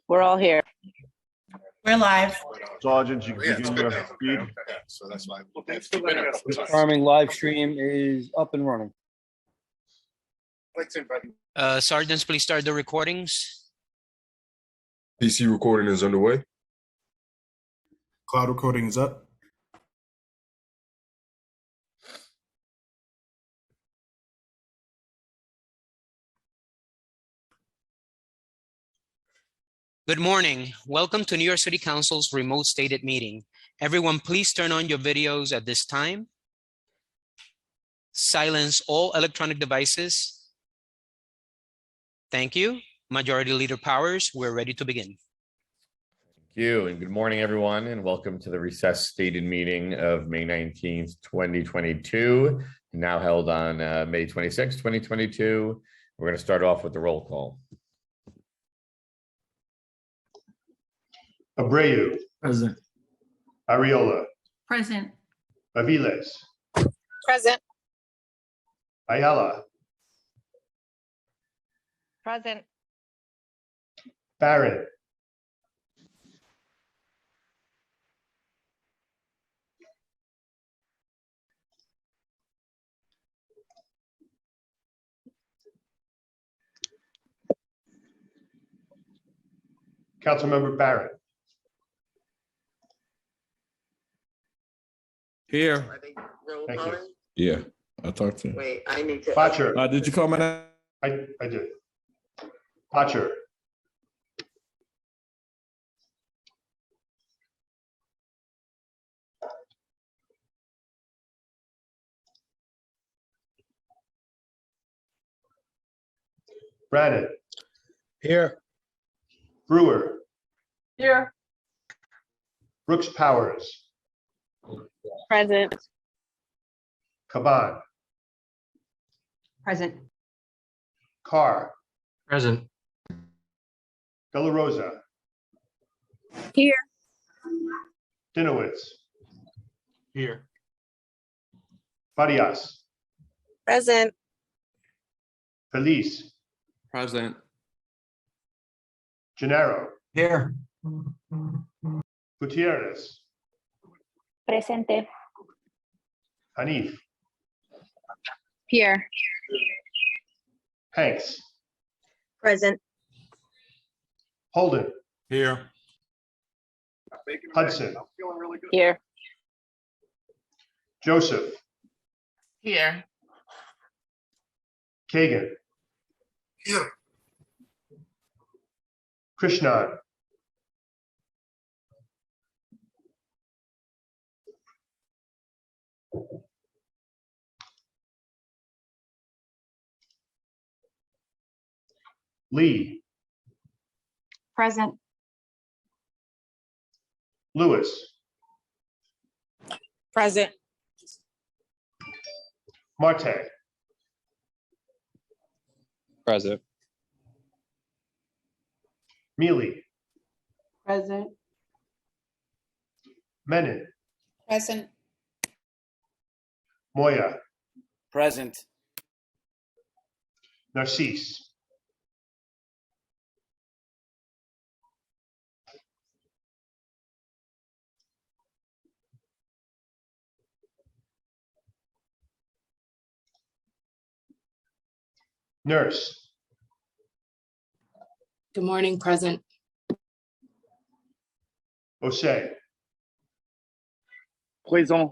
We're all here. We're live. Sergeant, you can begin your feed. So that's why. Confirming live stream is up and running. Sergeants, please start the recordings. PC recording is underway. Cloud recording is up. Good morning. Welcome to New York City Council's remote stated meeting. Everyone, please turn on your videos at this time. Silence all electronic devices. Thank you. Majority Leader Powers, we're ready to begin. Thank you, and good morning, everyone, and welcome to the recessed stated meeting of May 19th, 2022, now held on May 26th, 2022. We're going to start off with the roll call. Abreu, Present. Ariola, Present. Aviles, Present. Ayala, Present. Barron, Councilmember Barron, Here. thank you. Yeah, I talked to him. Wait, I need to. Botcher, Did you call my name? I did. Botcher, Brannon, Here. Brewer, Here. Brooks Powers, Present. Caban, Present. Carr, Present. De La Rosa, Here. Dinowitz, Here. Farias, Present. Felice, Present. Gennaro, Here. Gutierrez, Presente. Hanif, Here. Hanks, Present. Holden, Here. Hudson, Here. Joseph, Here. Kagan, Here. Krishnan, Lee, Present. Lewis, Present. Marte, Present. Mealy, Present. Menon, Present. Moya, Present. Narcisse, Nurse, Good morning, present. Osei, Présent.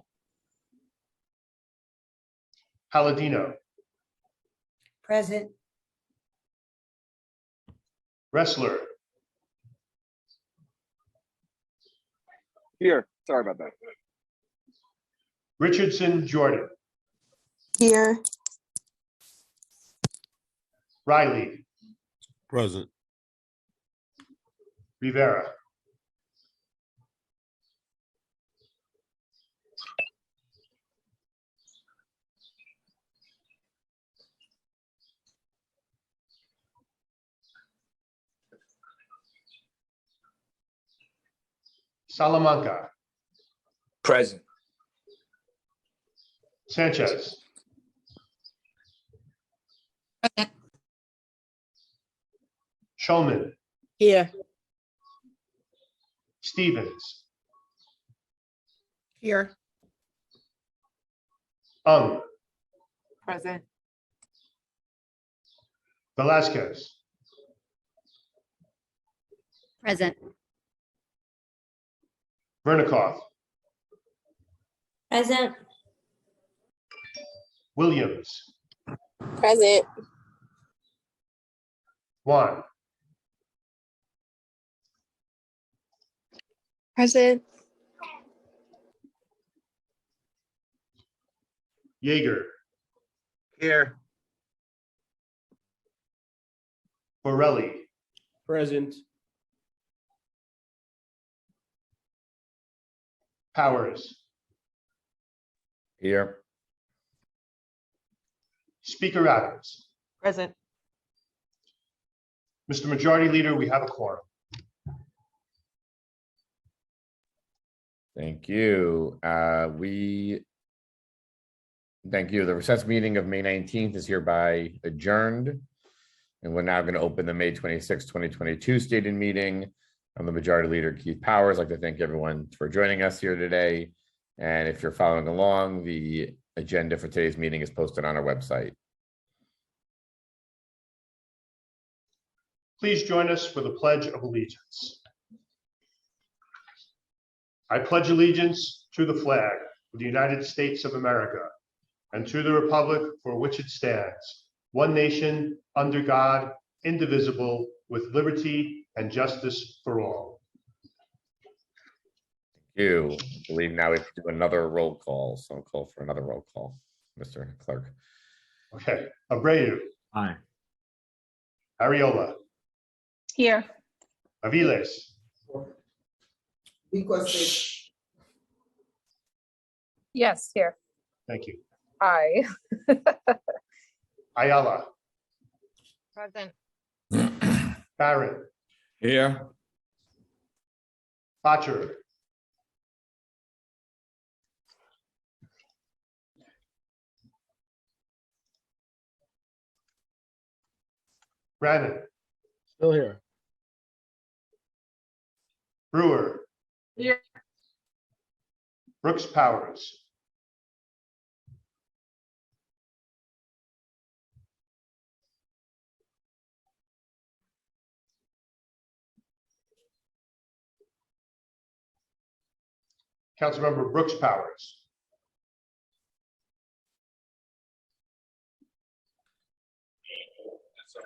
Palladino, Present. Wrestler, Here. Sorry about that. Richardson Jordan, Here. Riley, Present. Rivera, Salamanca, Present. Sanchez, Shulman, Here. Stevens, Here. Ung, Present. Velasquez, Present. Vernikoff, Present. Williams, Present. Juan, Present. Yeager, Here. Borelli, Present. Powers, Here. Speaker Adams. Present. Mr. Majority Leader, we have a quorum. Thank you. Thank you. The recess meeting of May 19th is hereby adjourned. And we're now going to open the May 26, 2022 stated meeting. I'm the Majority Leader, Keith Powers. I'd like to thank everyone for joining us here today. And if you're following along, the agenda for today's meeting is posted on our website. Please join us for the Pledge of Allegiance. I pledge allegiance to the flag of the United States of America and to the republic for which it stands, one nation, under God, indivisible, with liberty and justice for all. Thank you. I believe now we have to do another roll call. So I'll call for another roll call, Mr. Clerk. Okay, Abreu, Aye. Ariola, Here. Aviles, Yes, here. thank you, Aye. Ayala, Present. Barron, Here. Botcher, Brannan, Still here. Brewer, Here. Brooks Powers, Councilmember Brooks Powers,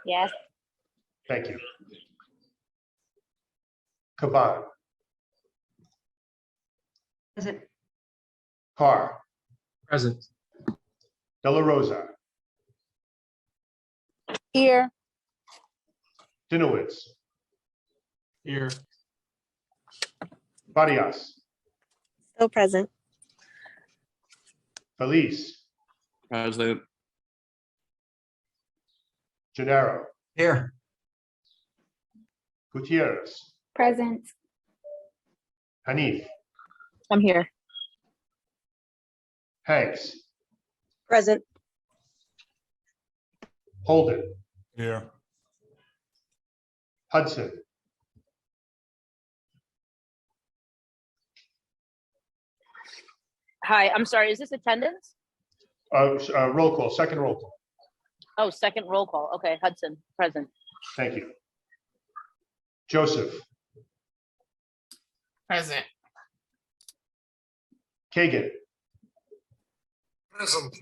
Yes. thank you. Caban, Present. Carr, Present. De La Rosa, Here. Dinowitz, Here. Farias, Still present. Felice, Present. Gennaro, Here. Gutierrez, Present. Hanif, I'm here. Hanks, Present. Holden, Here. Hudson, Hi, I'm sorry, is this attendance? roll call, second roll call. Oh, second roll call. Okay, Hudson, present. Thank you. Joseph, Present. Kagan, Present.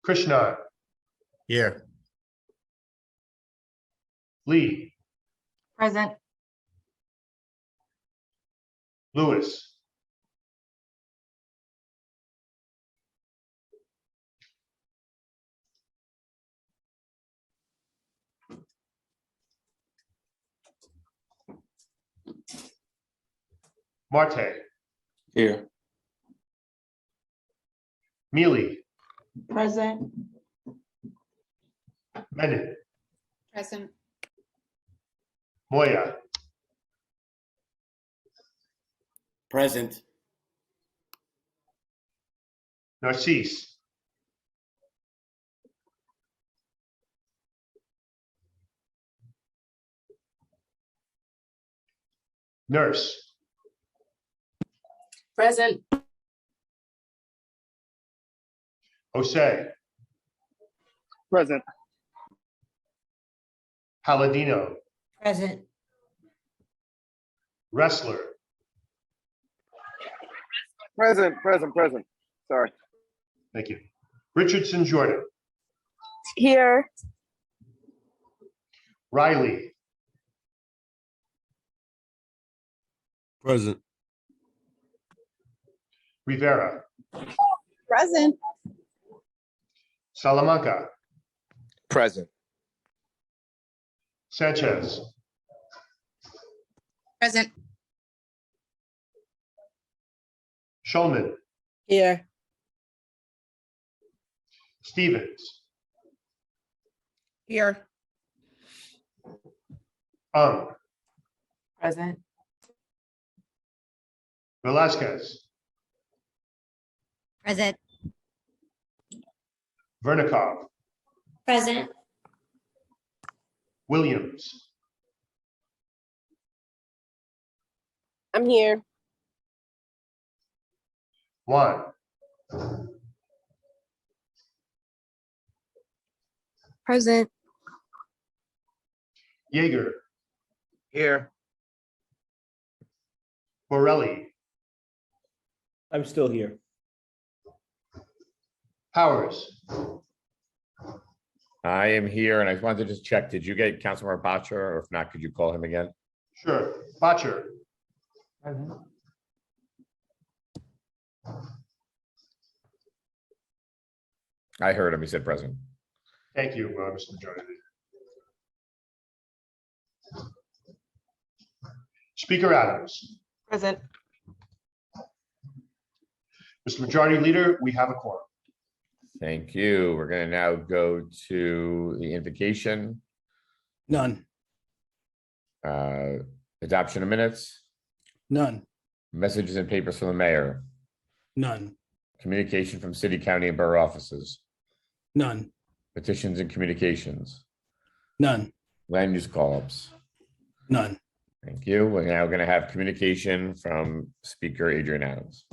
Krishnan, Here. Lee, Present. Lewis, Marte, Here. Mealy, Present. Menon, Present. Moya, Present. Narcisse, Nurse, Present. Jose, Present. Palladino, Present. Wrestler, Present. Sorry. thank you. Richardson Jordan, Here. Riley, Present. Rivera, Present. Salamanca, Present. Sanchez, Present. Schulman, Here. Stevens, Here. Present. Velasquez, Present. Vernikov, Present. Williams, I'm here. Juan, Present. Yeager, Here. Borelli, I'm still here. Powers, I am here, and I wanted to just check, did you get Councilmember Botcher, or if not, could you call him again? sure, Botcher, I heard him, he said present. thank you, Mr. Majority Leader. Speaker Adams, Present. Mr. Majority Leader, we have a quorum. Thank you. We're gonna now go to the invocation, None. adoption of minutes, None. messages and papers from the mayor, None. communication from city, county, and borough offices, None. petitions and communications, None. land use call-ups. None. Thank you. We're now gonna have communication from Speaker Adrian Adams.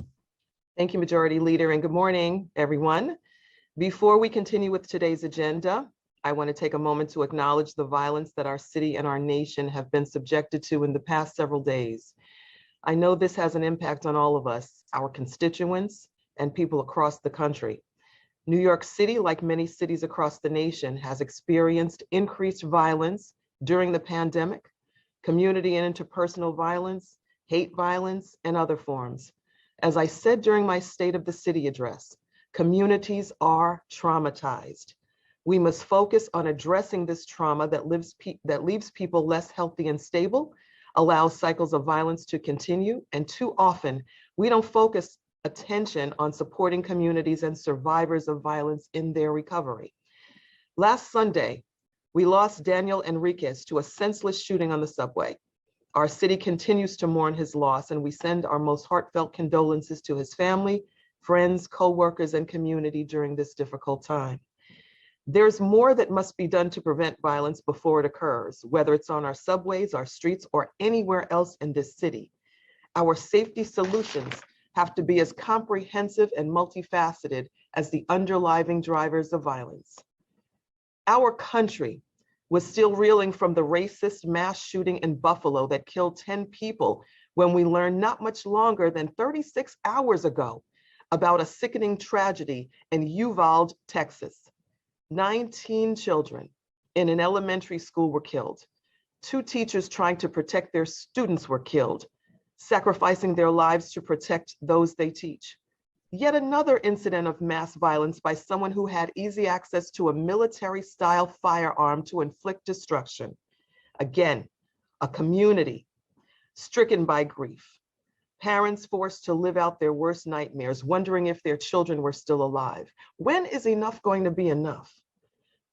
Thank you, Majority Leader, and good morning, everyone. Before we continue with today's agenda, I want to take a moment to acknowledge the violence that our city and our nation have been subjected to in the past several days. I know this has an impact on all of us, our constituents, and people across the country. New York City, like many cities across the nation, has experienced increased violence during the pandemic, community and interpersonal violence, hate violence, and other forms. As I said during my State of the City address, communities are traumatized. We must focus on addressing this trauma that leaves people less healthy and stable, allows cycles of violence to continue, and too often we don't focus attention on supporting communities and survivors of violence in their recovery. Last Sunday, we lost Daniel Enriquez to a senseless shooting on the subway. Our city continues to mourn his loss, and we send our most heartfelt condolences to his family, friends, co-workers, and community during this difficult time. There's more that must be done to prevent violence before it occurs, whether it's on our subways, our streets, or anywhere else in this city. Our safety solutions have to be as comprehensive and multifaceted as the underlying drivers of violence. Our country was still reeling from the racist mass shooting in Buffalo that killed 10 people when we learned not much longer than 36 hours ago about a sickening tragedy in Uvalde, Texas. 19 children in an elementary school were killed. 2 teachers trying to protect their students were killed, sacrificing their lives to protect those they teach. Yet another incident of mass violence by someone who had easy access to a military-style firearm to inflict destruction. Again, a community stricken by grief. Parents forced to live out their worst nightmares, wondering if their children were still alive. When is enough going to be enough?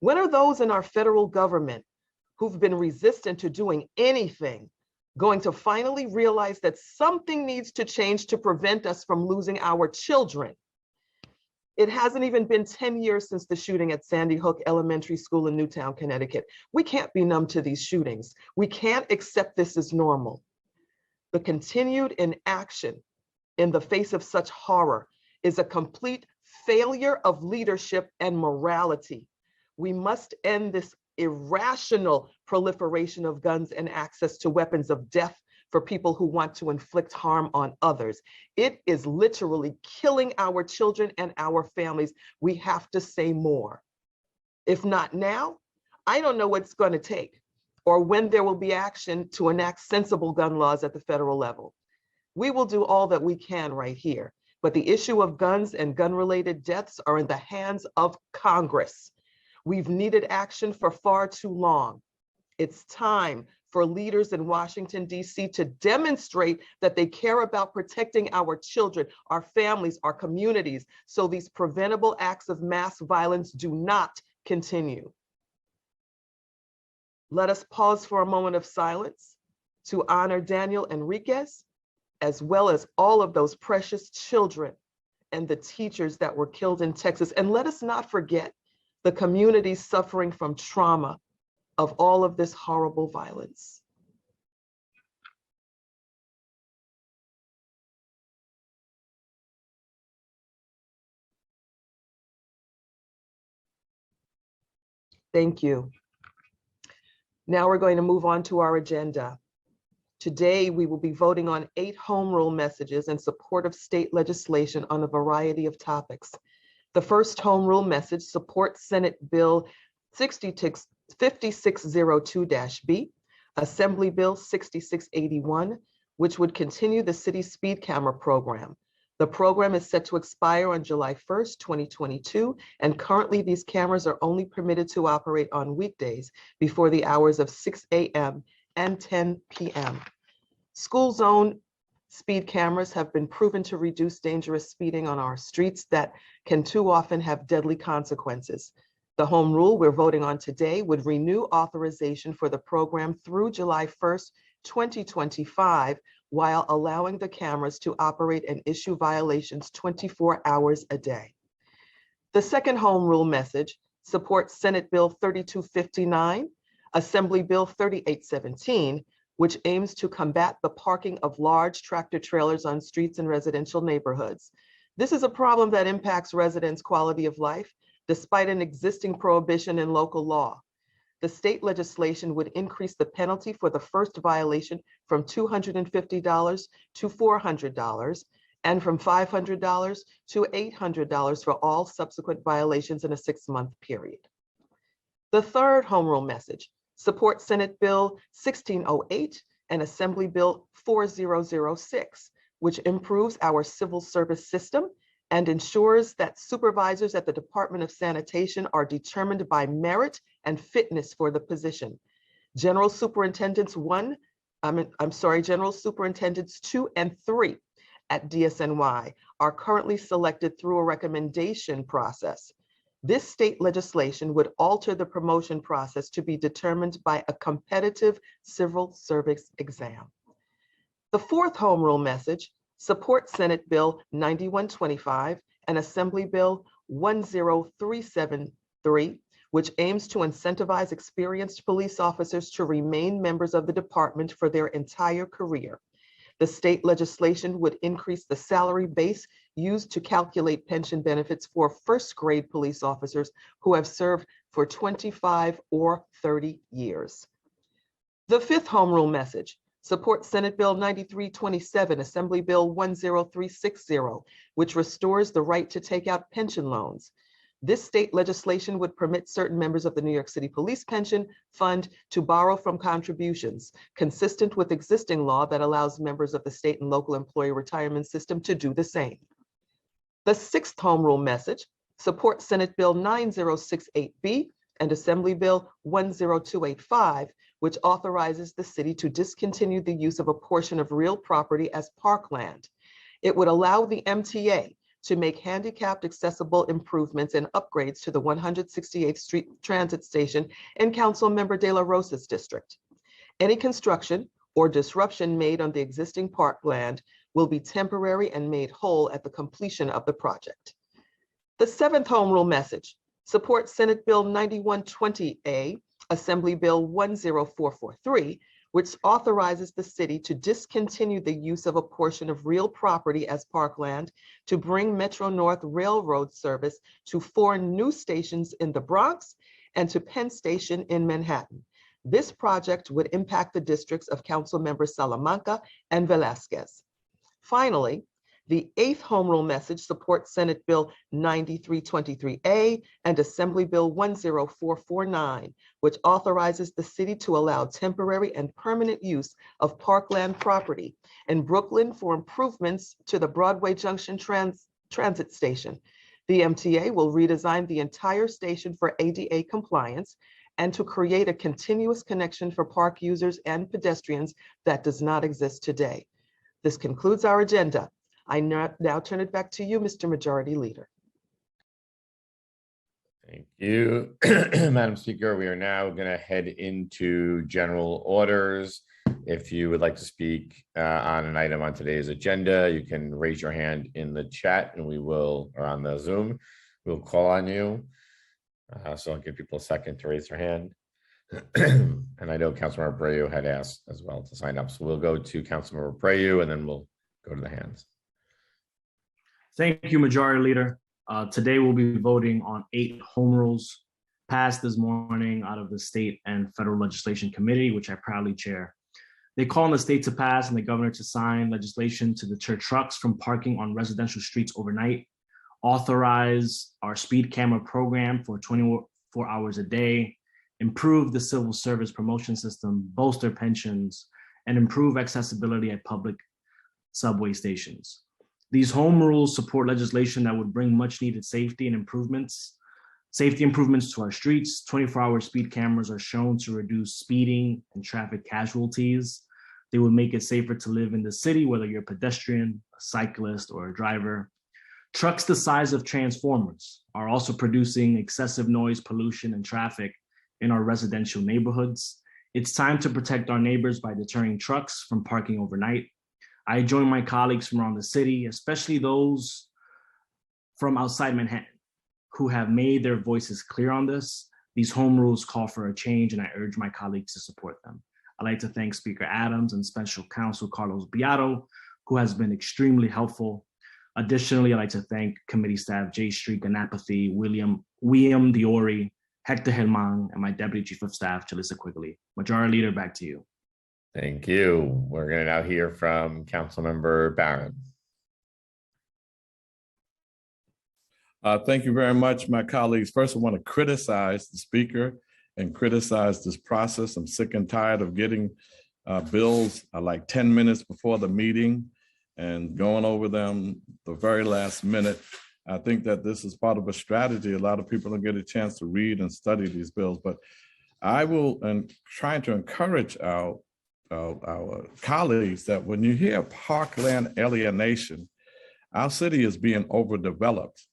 When are those in our federal government who've been resistant to doing anything going to finally realize that something needs to change to prevent us from losing our children? It hasn't even been 10 years since the shooting at Sandy Hook Elementary School in Newtown, Connecticut. We can't be numb to these shootings. We can't accept this as normal. The continued inaction in the face of such horror is a complete failure of leadership and morality. We must end this irrational proliferation of guns and access to weapons of death for people who want to inflict harm on others. It is literally killing our children and our families. We have to say more. If not now, I don't know what it's going to take or when there will be action to enact sensible gun laws at the federal level. We will do all that we can right here, but the issue of guns and gun-related deaths are in the hands of Congress. We've needed action for far too long. It's time for leaders in Washington, D.C. to demonstrate that they care about protecting our children, our families, our communities, so these preventable acts of mass violence do not continue. Let us pause for a moment of silence to honor Daniel Enriquez, as well as all of those precious children and the teachers that were killed in Texas. And let us not forget the communities suffering from trauma of all of this horrible violence. Thank you. Now we're going to move on to our agenda. Today, we will be voting on 8 home rule messages in support of state legislation on a variety of topics. The first home rule message supports Senate Bill 5602-B, Assembly Bill 6681, which would continue the city's speed camera program. The program is set to expire on July 1st, 2022, and currently these cameras are only permitted to operate on weekdays before the hours of 6 a.m. and 10 p.m. School zone speed cameras have been proven to reduce dangerous speeding on our streets that can too often have deadly consequences. The home rule we're voting on today would renew authorization for the program through July 1st, 2025, while allowing the cameras to operate and issue violations 24 hours a day. The second home rule message supports Senate Bill 3259, Assembly Bill 3817, which aims to combat the parking of large tractor trailers on streets in residential neighborhoods. This is a problem that impacts residents' quality of life, despite an existing prohibition in local law. The state legislation would increase the penalty for the first violation from $250 to $400 and from $500 to $800 for all subsequent violations in a 6-month period. The third home rule message supports Senate Bill 1608 and Assembly Bill 4006, which improves our civil service system and ensures that supervisors at the Department of Sanitation are determined by merit and fitness for the position. General Superintendents 2 and 3 at DSNY are currently selected through a recommendation process. This state legislation would alter the promotion process to be determined by a competitive civil service exam. The fourth home rule message supports Senate Bill 9125 and Assembly Bill 10373, which aims to incentivize experienced police officers to remain members of the department for their entire career. The state legislation would increase the salary base used to calculate pension benefits for first-grade police officers who have served for 25 or 30 years. The fifth home rule message supports Senate Bill 9327, Assembly Bill 10360, which restores the right to take out pension loans. This state legislation would permit certain members of the New York City Police Pension Fund to borrow from contributions, consistent with existing law that allows members of the state and local employee retirement system to do the same. The sixth home rule message supports Senate Bill 9068B and Assembly Bill 10285, which authorizes the city to discontinue the use of a portion of real property as parkland. It would allow the MTA to make handicapped accessible improvements and upgrades to the 168th Street Transit Station in Councilmember De La Rosa's district. Any construction or disruption made on the existing parkland will be temporary and made whole at the completion of the project. The seventh home rule message supports Senate Bill 9120A, Assembly Bill 10443, which authorizes the city to discontinue the use of a portion of real property as Parkland to bring Metro North Railroad service to 4 new stations in the Bronx and to Penn Station in Manhattan. This project would impact the districts of Councilmember Salamanca and Velasquez. Finally, the 8th Home Rule message supports Senate Bill 9323A and Assembly Bill 10449, which authorizes the city to allow temporary and permanent use of Parkland property in Brooklyn for improvements to the Broadway Junction transit station. The MTA will redesign the entire station for ADA compliance and to create a continuous connection for park users and pedestrians that does not exist today. This concludes our agenda. I now turn it back to you, Mr. Majority Leader. Thank you, Madam Speaker. We are now going to head into general orders. If you would like to speak on an item on today's agenda, you can raise your hand in the chat and we will, or on the Zoom, we'll call on you. So I'll give people a second to raise their hand. And I know Councilmember Abreu had asked as well to sign up. So we'll go to Councilmember Abreu and then we'll go to the hands. Thank you, Majority Leader. Today we'll be voting on 8 home rules passed this morning out of the State and Federal Legislation Committee, which I proudly chair. They call on the state to pass and the governor to sign legislation to deter trucks from parking on residential streets overnight, authorize our speed camera program for 24 hours a day, improve the civil service promotion system, bolster pensions, and improve accessibility at public subway stations. These home rules support legislation that would bring much needed safety improvements to our streets. 24-hour speed cameras are shown to reduce speeding and traffic casualties. They would make it safer to live in the city, whether you're a pedestrian, a cyclist, or a driver. Trucks the size of transformers are also producing excessive noise, pollution, and traffic in our residential neighborhoods. It's time to protect our neighbors by deterring trucks from parking overnight. I join my colleagues from around the city, especially those from outside Manhattan, who have made their voices clear on this. These home rules call for a change, and I urge my colleagues to support them. I'd like to thank Speaker Adams and Special Counsel Carlos Beato, who has been extremely helpful. Additionally, I'd like to thank committee staff Jay Street Ganapathy, William Diori, Hector Helman, and my Deputy Chief of Staff, Jalissa Quigley. Majority Leader, back to you. Thank you. We're going to now hear from Councilmember Barron. Thank you very much, my colleagues. First, I want to criticize the speaker and criticize this process. I'm sick and tired of getting bills like 10 minutes before the meeting and going over them the very last minute. I think that this is part of a strategy. A lot of people don't get a chance to read and study these bills, but I will, and trying to encourage our colleagues that when you hear parkland alienation, our city is being overdeveloped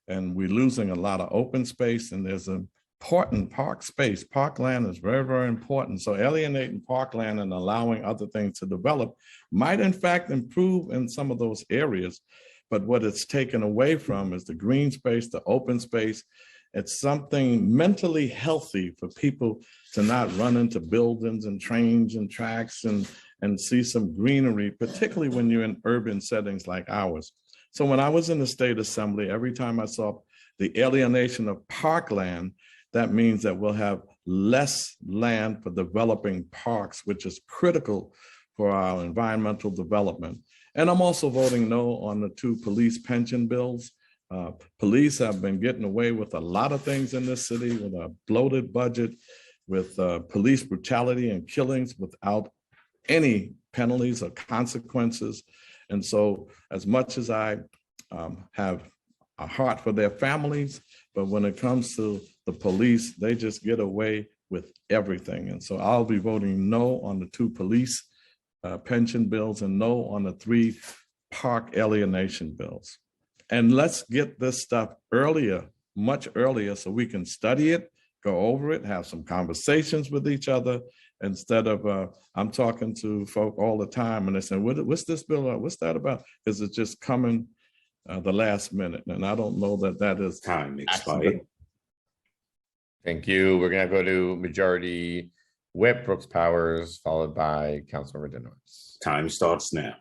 and we're losing a lot of open space, and there's important park space. Parkland is very, very important. So alienating parkland and allowing other things to develop might in fact improve in some of those areas. But what it's taken away from is the green space, the open space. It's something mentally healthy for people to not run into buildings and trains and tracks and see some greenery, particularly when you're in urban settings like ours. So when I was in the State Assembly, every time I saw the alienation of parkland, that means that we'll have less land for developing parks, which is critical for our environmental development. And I'm also voting no on the 2 police pension bills. Police have been getting away with a lot of things in this city with a bloated budget, with police brutality and killings without any penalties or consequences. And so as much as I have a heart for their families, but when it comes to the police, they just get away with everything. And so I'll be voting no on the 2 police pension bills and no on the 3 park alienation bills. And let's get this stuff earlier, much earlier, so we can study it, go over it, have some conversations with each other, instead of, I'm talking to folk all the time and they say, what's this bill about? What's that about? Is it just coming the last minute? And I don't know that that is time expired. Thank you. We're going to go to Majority Whip, Brooks Powers, followed by Councilmember Dinowitz. Time starts now.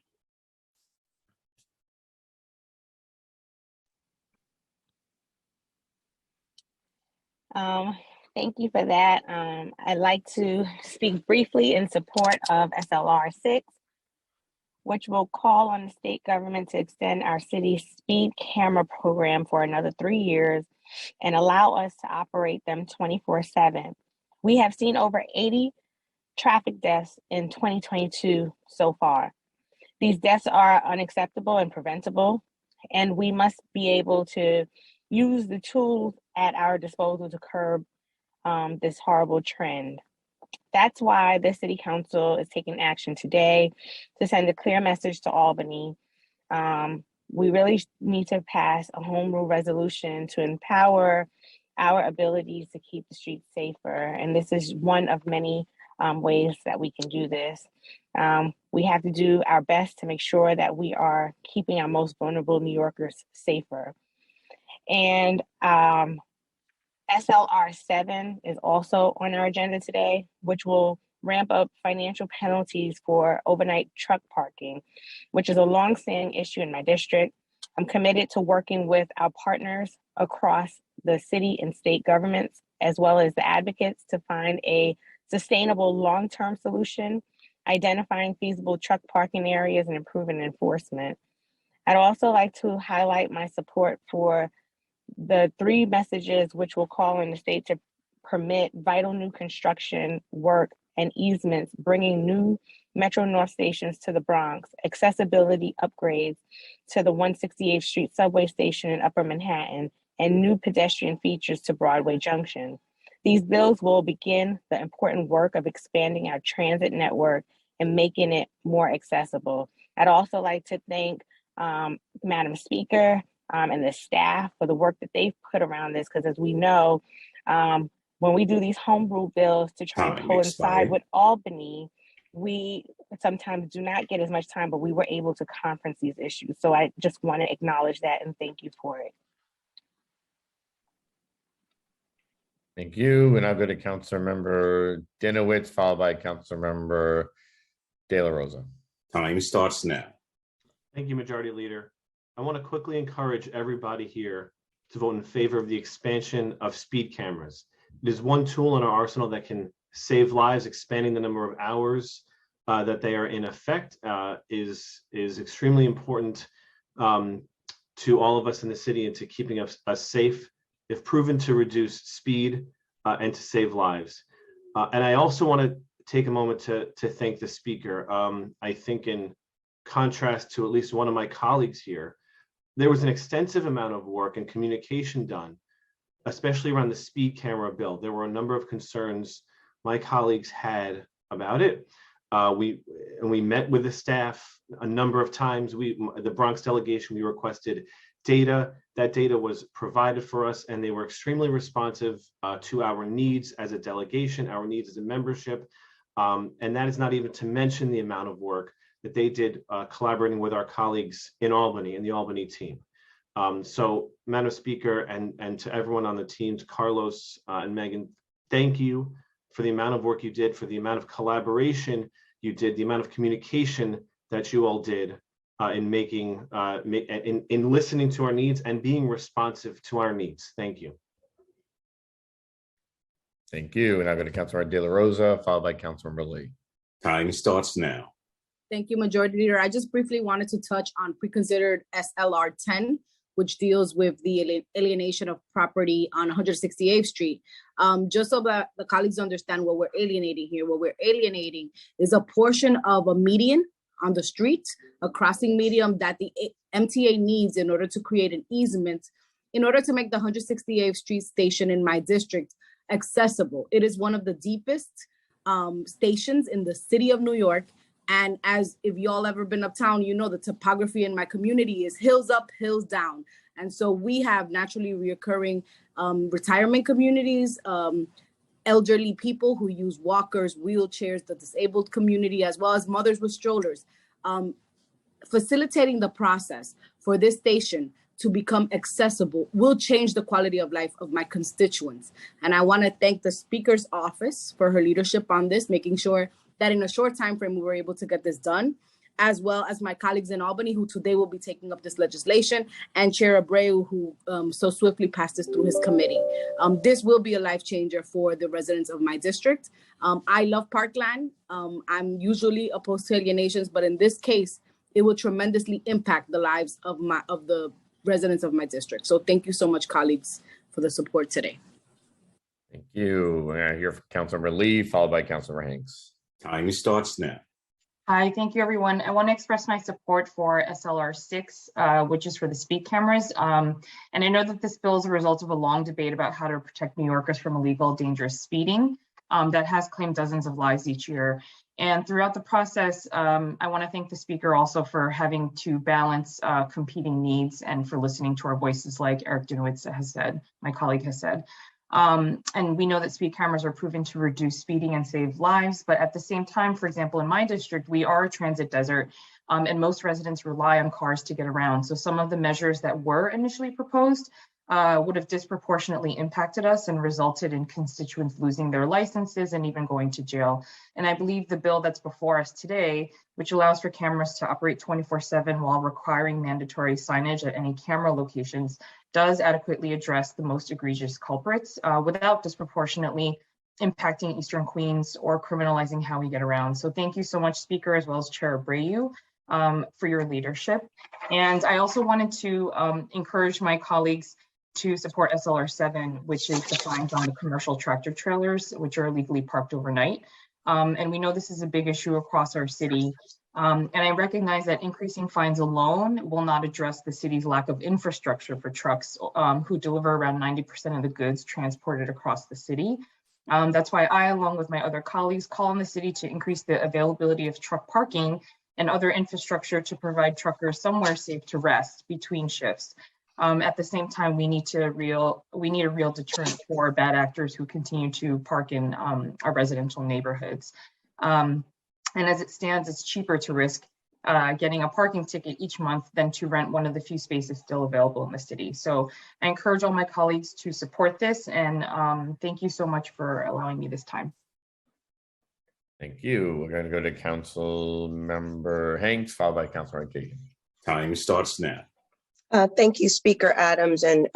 Thank you for that. I'd like to speak briefly in support of SLR 6, which will call on the state government to extend our city's speed camera program for another 3 years and allow us to operate them 24/7. We have seen over 80 traffic deaths in 2022 so far. These deaths are unacceptable and preventable, and we must be able to use the tools at our disposal to curb this horrible trend. That's why the City Council is taking action today to send a clear message to Albany. We really need to pass a home rule resolution to empower our abilities to keep the streets safer. And this is one of many ways that we can do this. We have to do our best to make sure that we are keeping our most vulnerable New Yorkers safer. And SLR 7 is also on our agenda today, which will ramp up financial penalties for overnight truck parking, which is a longstanding issue in my district. I'm committed to working with our partners across the city and state governments, as well as the advocates, to find a sustainable long-term solution, identifying feasible truck parking areas and improving enforcement. I'd also like to highlight my support for the 3 messages which will call on the state to permit vital new construction work and easements, bringing new Metro North stations to the Bronx, accessibility upgrades to the 168th Street subway station in Upper Manhattan, and new pedestrian features to Broadway Junction. These bills will begin the important work of expanding our transit network and making it more accessible. I'd also like to thank Madam Speaker, and the staff for the work that they've put around this, because as we know, when we do these home rule bills to try and coincide with Albany, we sometimes do not get as much time, but we were able to conference these issues. So I just want to acknowledge that and thank you for it. Thank you. And I'll go to Councilmember Dinowitz, followed by Councilmember De La Rosa. Time starts now. Thank you, Majority Leader. I want to quickly encourage everybody here to vote in favor of the expansion of speed cameras. It is one tool in our arsenal that can save lives. Expanding the number of hours that they are in effect is extremely important to all of us in the city and to keeping us safe, if proven to reduce speed and to save lives. And I also want to take a moment to thank the speaker. I think in contrast to at least one of my colleagues here, there was an extensive amount of work and communication done, especially around the speed camera bill. There were a number of concerns my colleagues had about it. We met with the staff a number of times. The Bronx delegation, we requested data. That data was provided for us, and they were extremely responsive to our needs as a delegation, our needs as a membership. And that is not even to mention the amount of work that they did collaborating with our colleagues in Albany, in the Albany team. So, Madam Speaker, and to everyone on the team, to Carlos and Megan, thank you for the amount of work you did, for the amount of collaboration you did, the amount of communication that you all did in making, in listening to our needs and being responsive to our needs. Thank you. Thank you. And I'm going to Councilmember De La Rosa, followed by Councilmember Lee. Time starts now. Thank you, Majority Leader. I just briefly wanted to touch on pre-considered SLR 10, which deals with the alienation of property on 168th Street. Just so that the colleagues understand what we're alienating here, what we're alienating is a portion of a median on the street, a crossing medium that the MTA needs in order to create an easement, in order to make the 168th Street station in my district accessible. It is one of the deepest stations in the city of New York. And as if y'all ever been uptown, you know the topography in my community is hills up, hills down. And so we have naturally reoccurring retirement communities, elderly people who use walkers, wheelchairs, the disabled community, as well as mothers with strollers. Facilitating the process for this station to become accessible will change the quality of life of my constituents. And I want to thank the Speaker's office for her leadership on this, making sure that in a short time frame we were able to get this done, as well as my colleagues in Albany who today will be taking up this legislation, and Chair Abreu who so swiftly passed this through his committee. This will be a life changer for the residents of my district. I love Parkland. I'm usually opposed to alienations, but in this case, it will tremendously impact the lives of the residents of my district. So thank you so much, colleagues, for the support today. Thank you. We're going to hear from Councilmember Lee, followed by Councilmember Hanks. Time starts now. Hi, thank you, everyone. I want to express my support for SLR 6, which is for the speed cameras. And I know that this bill is a result of a long debate about how to protect New Yorkers from illegal, dangerous speeding that has claimed dozens of lives each year. And throughout the process, I want to thank the Speaker also for having to balance competing needs and for listening to our voices, like Eric Dinowitz has said, my colleague has said. And we know that speed cameras are proven to reduce speeding and save lives, but at the same time, for example, in my district, we are a transit desert, and most residents rely on cars to get around. So some of the measures that were initially proposed would have disproportionately impacted us and resulted in constituents losing their licenses and even going to jail. And I believe the bill that's before us today, which allows for cameras to operate 24/7 while requiring mandatory signage at any camera locations, does adequately address the most egregious culprits without disproportionately impacting Eastern Queens or criminalizing how we get around. So thank you so much, Speaker, as well as Chair Abreu, for your leadership. And I also wanted to encourage my colleagues to support SLR 7, which is the fines on the commercial tractor trailers, which are illegally parked overnight. And we know this is a big issue across our city. And I recognize that increasing fines alone will not address the city's lack of infrastructure for trucks who deliver around 90% of the goods transported across the city. That's why I, along with my other colleagues, call on the city to increase the availability of truck parking and other infrastructure to provide truckers somewhere safe to rest between shifts. At the same time, we need a real deterrent for bad actors who continue to park in our residential neighborhoods. And as it stands, it's cheaper to risk getting a parking ticket each month than to rent one of the few spaces still available in the city. So I encourage all my colleagues to support this, and thank you so much for allowing me this time. Thank you. We're going to go to Councilmember Hanks, followed by Councilmember Kagan. Time starts now. Thank you, Speaker Adams and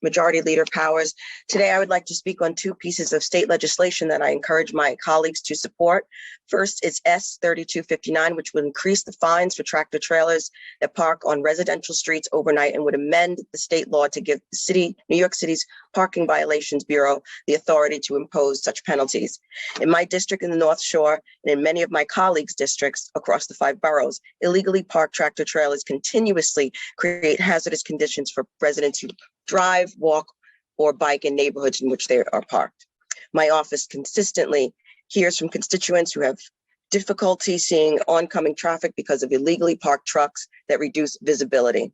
Majority Leader Powers. Today, I would like to speak on two pieces of state legislation that I encourage my colleagues to support. First is S 3259, which would increase the fines for tractor trailers that park on residential streets overnight and would amend the state law to give the city, New York City's Parking Violations Bureau, the authority to impose such penalties. In my district in the North Shore, and in many of my colleagues' districts across the 5 boroughs, illegally parked tractor trailers continuously create hazardous conditions for residents who drive, walk, or bike in neighborhoods in which they are parked. My office consistently hears from constituents who have difficulty seeing oncoming traffic because of illegally parked trucks that reduce visibility.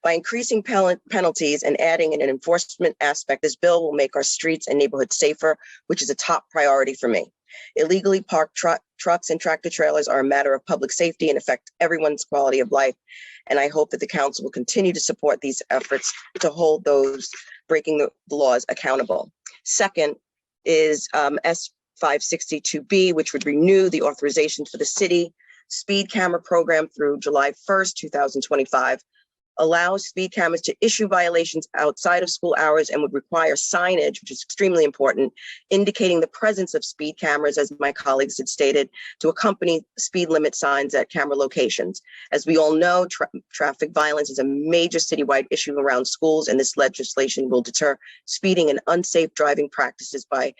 By increasing penalties and adding in an enforcement aspect, this bill will make our streets and neighborhoods safer, which is a top priority for me. Illegally parked trucks and tractor trailers are a matter of public safety and affect everyone's quality of life. And I hope that the council will continue to support these efforts to hold those breaking the laws accountable. Second is S 562B, which would renew the authorization for the city speed camera program through July 1st, 2025. Allows speed cameras to issue violations outside of school hours and would require signage, which is extremely important, indicating the presence of speed cameras, as my colleagues had stated, to accompany speed limit signs at camera locations. As we all know, traffic violence is a major citywide issue around schools, and this legislation will deter speeding and unsafe driving practices by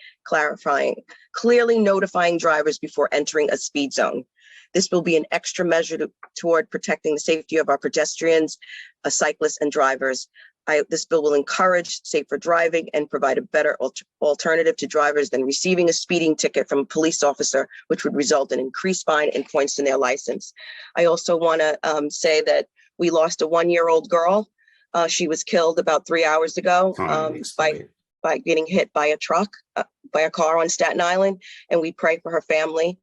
clearly notifying drivers before entering a speed zone. This will be an extra measure toward protecting the safety of our pedestrians, cyclists, and drivers. This bill will encourage safer driving and provide a better alternative to drivers than receiving a speeding ticket from a police officer, which would result in increased fine and points in their license. I also want to say that we lost a 1-year-old girl. She was killed about 3 hours ago by getting hit by a truck, by a car on Staten Island, and we pray for her family.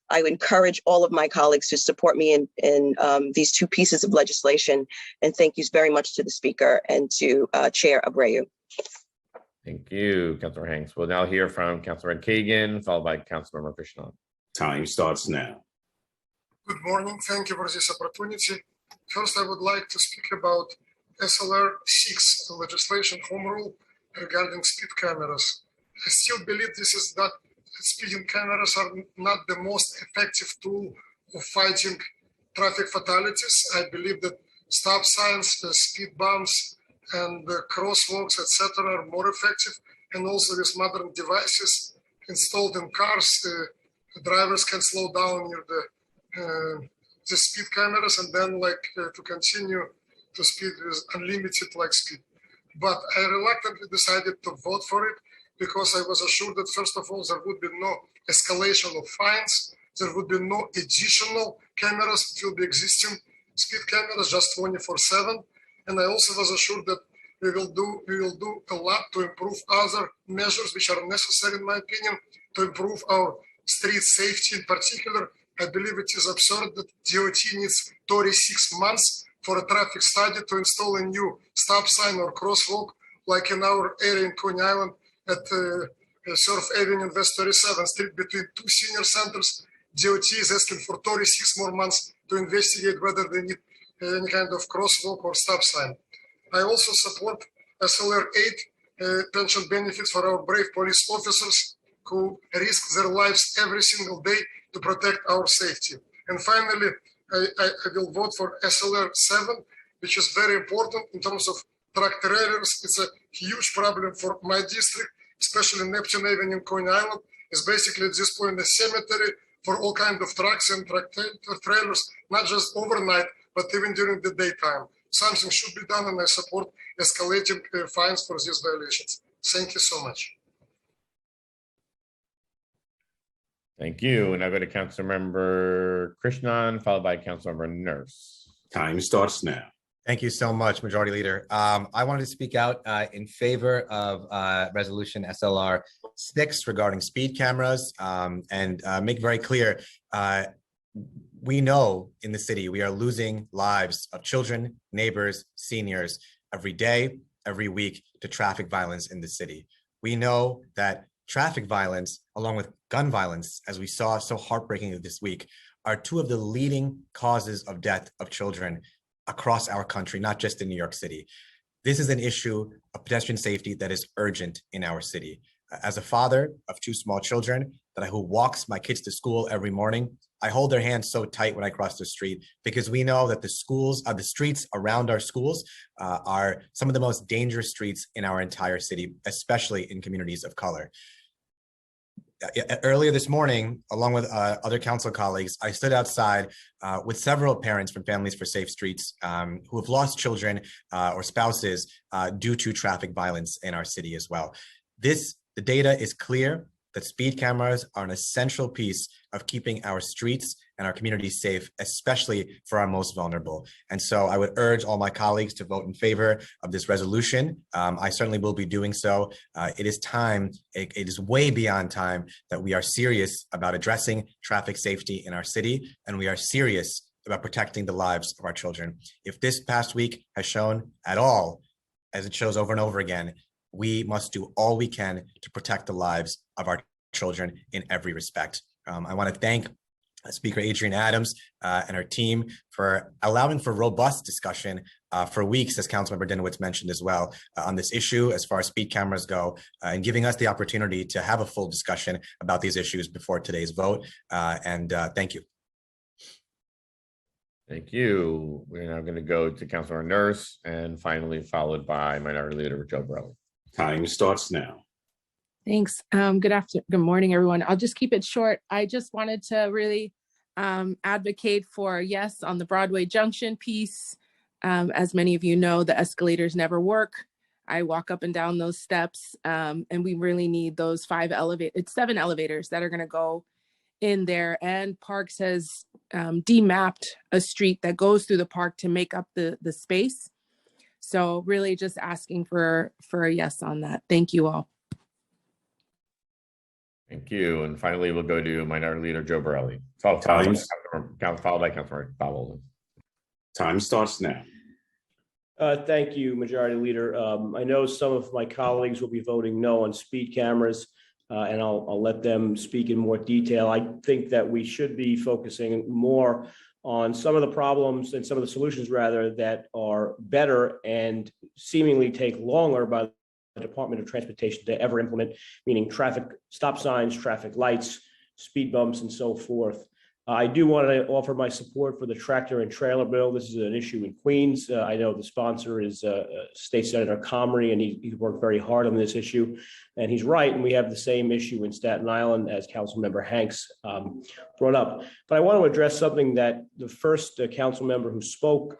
I would encourage all of my colleagues to support me in these two pieces of legislation. And thank you very much to the Speaker and to Chair Abreu. Thank you, Councilor Hanks. We'll now hear from Councilor Kagan, followed by Councilmember Krishnan. Time starts now. Good morning. Thank you for this opportunity. First, I would like to speak about SLR 6 legislation home rule regarding speed cameras. I still believe this is not speeding cameras are not the most effective tool of fighting traffic fatalities. I believe that stop signs, speed bumps, and crosswalks, etc., are more effective. And also with modern devices installed in cars, the drivers can slow down near the speed cameras and then to continue to speed with unlimited speed. But I reluctantly decided to vote for it because I was assured that first of all, there would be no escalation of fines. There would be no additional cameras. It will be existing speed cameras just 24/7. And I also was assured that we will do a lot to improve other measures which are necessary, in my opinion, to improve our street safety in particular. I believe it is absurd that DOT needs 36 months for a traffic study to install a new stop sign or crosswalk, like in our area in Coney Island at Surf Avenue and West 37th Street between two senior centers. DOT is asking for 36 more months to investigate whether they need any kind of crosswalk or stop sign. I also support SLR 8 pension benefits for our brave police officers who risk their lives every single day to protect our safety. And finally, I will vote for SLR 7, which is very important in terms of truck trailers. It's a huge problem for my district, especially Neptune Avenue in Coney Island. It's basically at this point a cemetery for all kinds of trucks and truck trailers, not just overnight, but even during the daytime. Something should be done, and I support escalating fines for these violations. Thank you so much. Thank you. And I'll go to Councilmember Krishnan, followed by Councilmember Nurse. Time starts now. Thank you so much, Majority Leader. I wanted to speak out in favor of Resolution SLR 6 regarding speed cameras and make very clear, we know in the city we are losing lives of children, neighbors, seniors every day, every week to traffic violence in the city. We know that traffic violence, along with gun violence, as we saw so heartbreakingly this week, are two of the leading causes of death of children across our country, not just in New York City. This is an issue of pedestrian safety that is urgent in our city. As a father of two small children who walks my kids to school every morning, I hold their hands so tight when I cross the street because we know that the streets around our schools are some of the most dangerous streets in our entire city, especially in communities of color. Earlier this morning, along with other council colleagues, I stood outside with several parents from Families for Safe Streets who have lost children or spouses due to traffic violence in our city as well. The data is clear that speed cameras are an essential piece of keeping our streets and our communities safe, especially for our most vulnerable. And so I would urge all my colleagues to vote in favor of this resolution. I certainly will be doing so. It is time, it is way beyond time that we are serious about addressing traffic safety in our city, and we are serious about protecting the lives of our children. If this past week has shown at all, as it shows over and over again, we must do all we can to protect the lives of our children in every respect. I want to thank Speaker Adrienne Adams and her team for allowing for robust discussion for weeks, as Councilmember Dinowitz mentioned as well, on this issue as far as speed cameras go, and giving us the opportunity to have a full discussion about these issues before today's vote. Thank you. Thank you. We're now going to go to Councilor Nurse and finally followed by Minority Leader Joe Brown. Time starts now. Thanks. Good morning, everyone. I'll just keep it short. I just wanted to really advocate for yes on the Broadway Junction piece. As many of you know, the escalators never work. I walk up and down those steps, and we really need those 7 elevators that are going to go in there. And Parks has demapped a street that goes through the park to make up the space. So really just asking for a yes on that. Thank you all. Thank you. And finally, we'll go to Minority Leader Joe Borelli, followed by Councilmember Bob Holden. Time starts now. Thank you, Majority Leader. I know some of my colleagues will be voting no on speed cameras, and I'll let them speak in more detail. I think that we should be focusing more on some of the problems and some of the solutions, rather, that are better and seemingly take longer by the Department of Transportation to ever implement, meaning traffic stop signs, traffic lights, speed bumps, and so forth. I do want to offer my support for the tractor and trailer bill. This is an issue in Queens. I know the sponsor is State Senator Comrie, and he's worked very hard on this issue. And he's right, and we have the same issue in Staten Island, as Councilmember Hanks brought up. But I want to address something that the first council member who spoke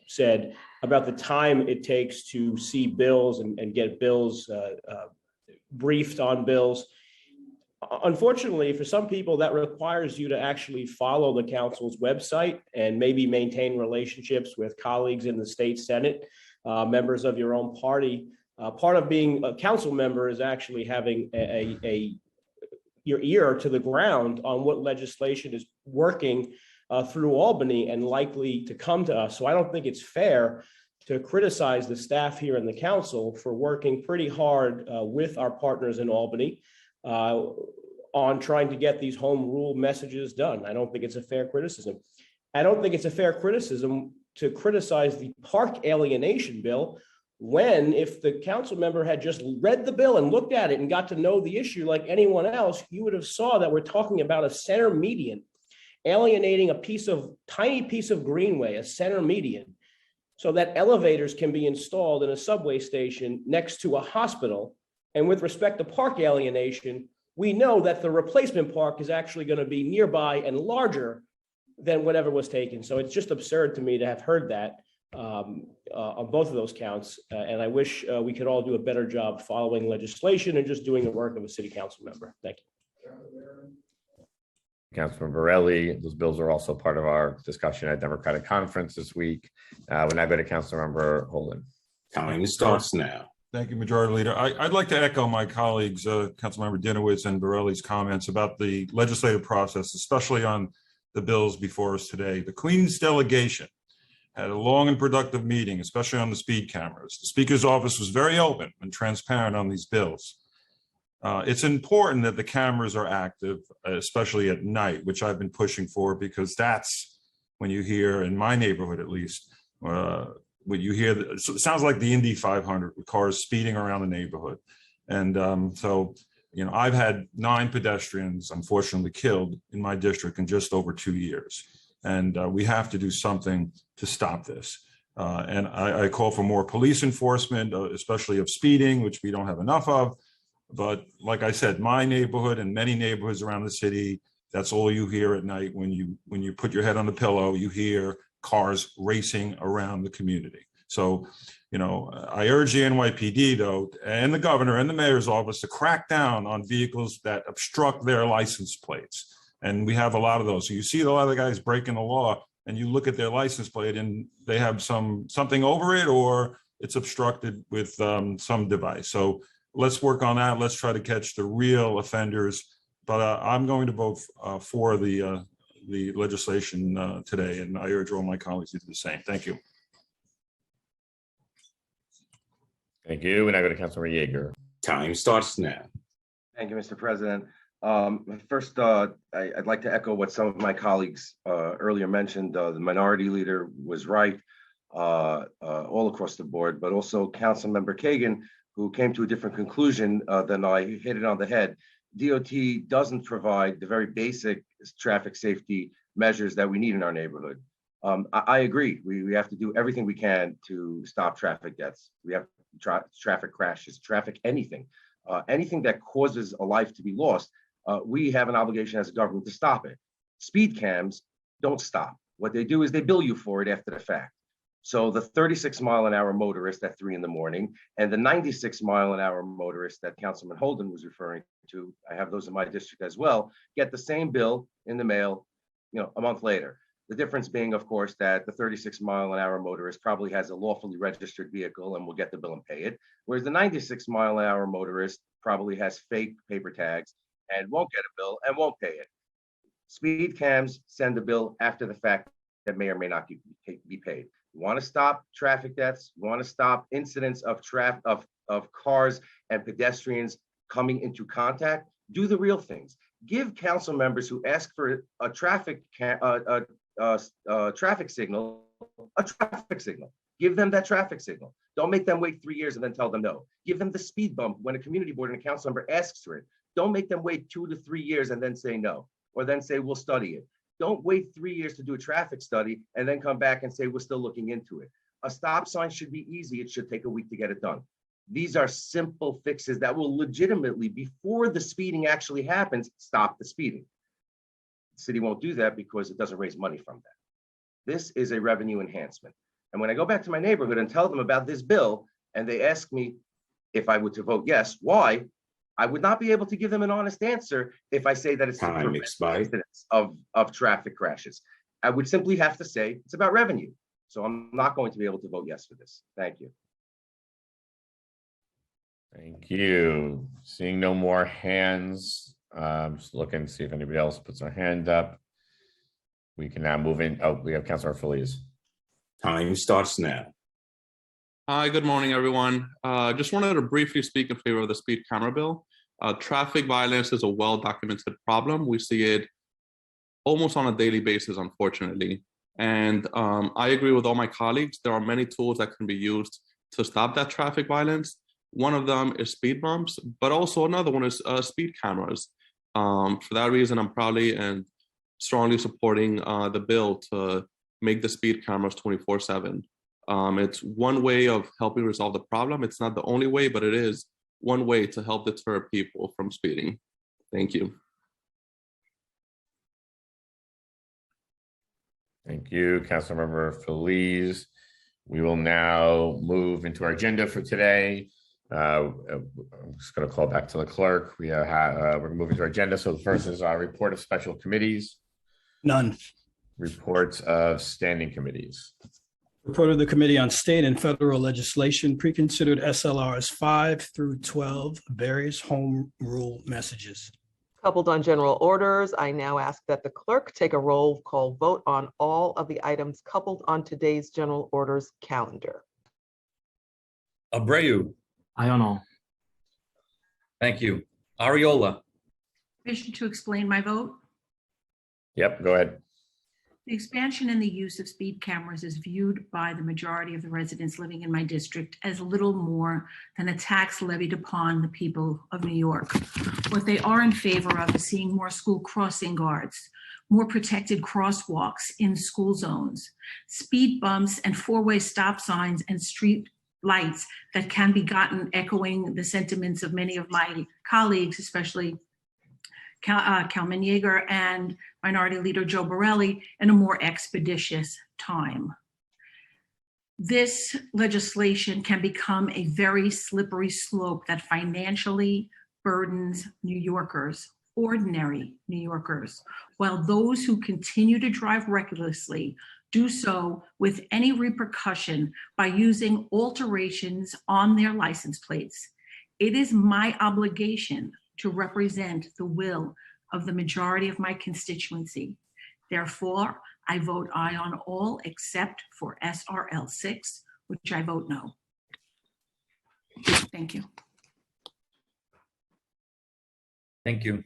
said about the time it takes to see bills and get bills briefed on bills. Unfortunately, for some people, that requires you to actually follow the council's website and maybe maintain relationships with colleagues in the state Senate, members of your own party. Part of being a council member is actually having your ear to the ground on what legislation is working through Albany and likely to come to us. So I don't think it's fair to criticize the staff here in the council for working pretty hard with our partners in Albany on trying to get these home rule messages done. I don't think it's a fair criticism. I don't think it's a fair criticism to criticize the park alienation bill when, if the council member had just read the bill and looked at it and got to know the issue like anyone else, you would have saw that we're talking about a center median, alienating a tiny piece of greenway, a center median, so that elevators can be installed in a subway station next to a hospital. And with respect to park alienation, we know that the replacement park is actually going to be nearby and larger than whatever was taken. So it's just absurd to me to have heard that on both of those counts. And I wish we could all do a better job following legislation and just doing the work of a city council member. Thank you. Councilman Borelli, those bills are also part of our discussion at Democratic Conference this week. When I go to Councilmember Holden. Time starts now. Thank you, Majority Leader. I'd like to echo my colleagues, Councilmember Dinowitz and Borelli's comments about the legislative process, especially on the bills before us today. The Queens delegation had a long and productive meeting, especially on the speed cameras. The Speaker's office was very open and transparent on these bills. It's important that the cameras are active, especially at night, which I've been pushing for, because that's when you hear, in my neighborhood at least, when you hear, it sounds like the Indy 500 with cars speeding around the neighborhood. And so, you know, I've had 9 pedestrians, unfortunately, killed in my district in just over 2 years. And we have to do something to stop this. And I call for more police enforcement, especially of speeding, which we don't have enough of. But like I said, my neighborhood and many neighborhoods around the city, that's all you hear at night. When you put your head on the pillow, you hear cars racing around the community. So, you know, I urge the NYPD, though, and the governor and the mayor's office to crack down on vehicles that obstruct their license plates. And we have a lot of those. So you see a lot of the guys breaking the law, and you look at their license plate and they have something over it, or it's obstructed with some device. So let's work on that. Let's try to catch the real offenders. But I'm going to vote for the legislation today, and I urge all my colleagues to do the same. Thank you. Thank you. And I go to Councilmember Yeager. Time starts now. Thank you, Mr. President. First, I'd like to echo what some of my colleagues earlier mentioned. The minority leader was right all across the board, but also Councilmember Kagan, who came to a different conclusion than I, hit it on the head. DOT doesn't provide the very basic traffic safety measures that we need in our neighborhood. I agree. We have to do everything we can to stop traffic deaths. We have traffic crashes, anything that causes a life to be lost. We have an obligation as a government to stop it. Speed cams don't stop. What they do is they bill you for it after the fact. So the 36-mile-an-hour motorist at 3 in.the morning and the 96-mile-an-hour motorist that Councilman Holden was referring to, I have those in my district as well, get the same bill in the mail, a month later. The difference being, of course, that the 36-mile-an-hour motorist probably has a lawfully registered vehicle and will get the bill and pay it, whereas the 96-mile-an-hour motorist probably has fake paper tags and won't get a bill and won't pay it. Speed cams send a bill after the fact that may or may not be paid. You want to stop traffic deaths, you want to stop incidents of cars and pedestrians coming into contact, do the real things. Give council members who ask for a traffic signal a traffic signal. Give them that traffic signal. Don't make them wait 3 years and then tell them no. Give them the speed bump when a community board and a council member asks for it. Don't make them wait 2 to 3 years and then say no, or then say we'll study it. Don't wait 3 years to do a traffic study and then come back and say we're still looking into it. A stop sign should be easy. It should take a week to get it done. These are simple fixes that will legitimately, before the speeding actually happens, stop the speeding. The city won't do that because it doesn't raise money from that. This is a revenue enhancement. And when I go back to my neighborhood and tell them about this bill, and they ask me if I were to vote yes, why? I would not be able to give them an honest answer if I say that it's to prevent incidents of traffic crashes. I would simply have to say it's about revenue. So I'm not going to be able to vote yes for this. Thank you. Thank you. Seeing no more hands, just looking to see if anybody else puts their hand up. We can now move in. Oh, we have Councilor Feliz. Time starts now. Hi, good morning, everyone. Just wanted to briefly speak in favor of the speed camera bill. Traffic violence is a well-documented problem. We see it almost on a daily basis, unfortunately. And I agree with all my colleagues. There are many tools that can be used to stop that traffic violence. One of them is speed bumps, but also another one is speed cameras. For that reason, I'm proudly and strongly supporting the bill to make the speed cameras 24/7. It's one way of helping resolve the problem. It's not the only way, but it is one way to help deter people from speeding. Thank you. Thank you, Councilmember Feliz. We will now move into our agenda for today. I'm just going to call back to the clerk. We're moving to our agenda. So the first is our report of special committees. None. Reports of standing committees. Report of the Committee on State and Federal Legislation, Preconsidered SLRs 5 through 12, various home rule messages. Coupled on general orders, I now ask that the clerk take a roll call vote on all of the items coupled on today's general orders calendar. Abreu. Aye on all. Thank you. Ariola. Permission to explain my vote. Yep, go ahead. The expansion in the use of speed cameras is viewed by the majority of the residents living in my district as little more than a tax levied upon the people of New York. What they are in favor of is seeing more school crossing guards, more protected crosswalks in school zones, speed bumps and four-way stop signs and street lights that can be gotten, echoing the sentiments of many of my colleagues, especially Kalman Yeager and Minority Leader Joe Borelli, in a more expeditious time. This legislation can become a very slippery slope that financially burdens New Yorkers, ordinary New Yorkers, while those who continue to drive recklessly do so with any repercussion by using alterations on their license plates. It is my obligation to represent the will of the majority of my constituency. Therefore, I vote aye on all except for SRL 6, which I vote no. Thank you. Thank you.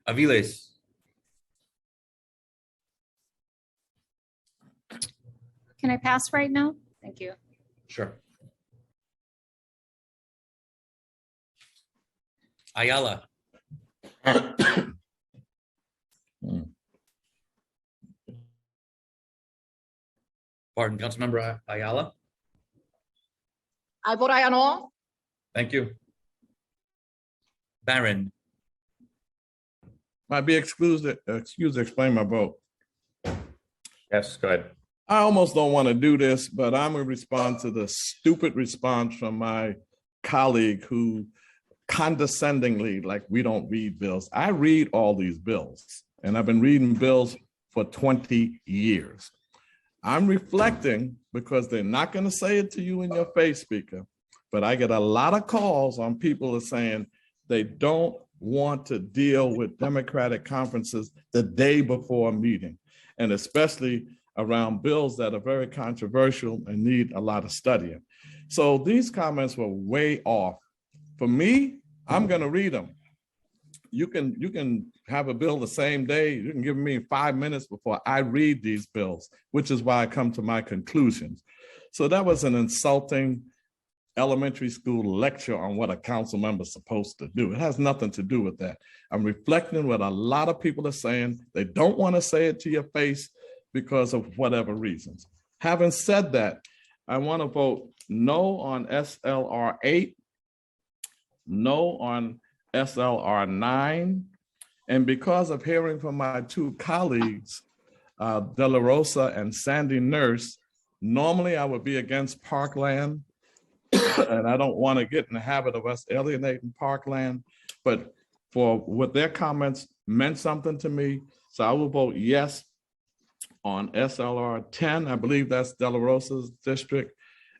Aviles. Can I pass right now? Thank you. Sure. Ayala. Pardon, Councilmember Ayala. I vote aye on all. Thank you. Barron. Might be excused to explain my vote. Yes, go ahead. I almost don't want to do this, but I'm going to respond to the stupid response from my colleague who condescendingly, like, we don't read bills. I read all these bills, and I've been reading bills for 20 years. I'm reflecting because they're not going to say it to you in your face, Speaker, but I get a lot of calls on people that are saying they don't want to deal with Democratic conferences the day before a meeting, and especially around bills that are very controversial and need a lot of studying. So these comments were way off. For me, I'm going to read them. You can have a bill the same day. You can give me 5 minutes before I read these bills, which is why I come to my conclusions. So that was an insulting elementary school lecture on what a council member is supposed to do. It has nothing to do with that. I'm reflecting what a lot of people are saying. They don't want to say it to your face because of whatever reasons. Having said that, I want to vote no on SLR 8, no on SLR 9, and because of hearing from my two colleagues, De La Rosa and Sandy Nurse, normally I would be against Parkland, and I don't want to get in the habit of us alienating Parkland, but for what their comments meant something to me, so I will vote yes on SLR 10. I believe that's De La Rosa's district,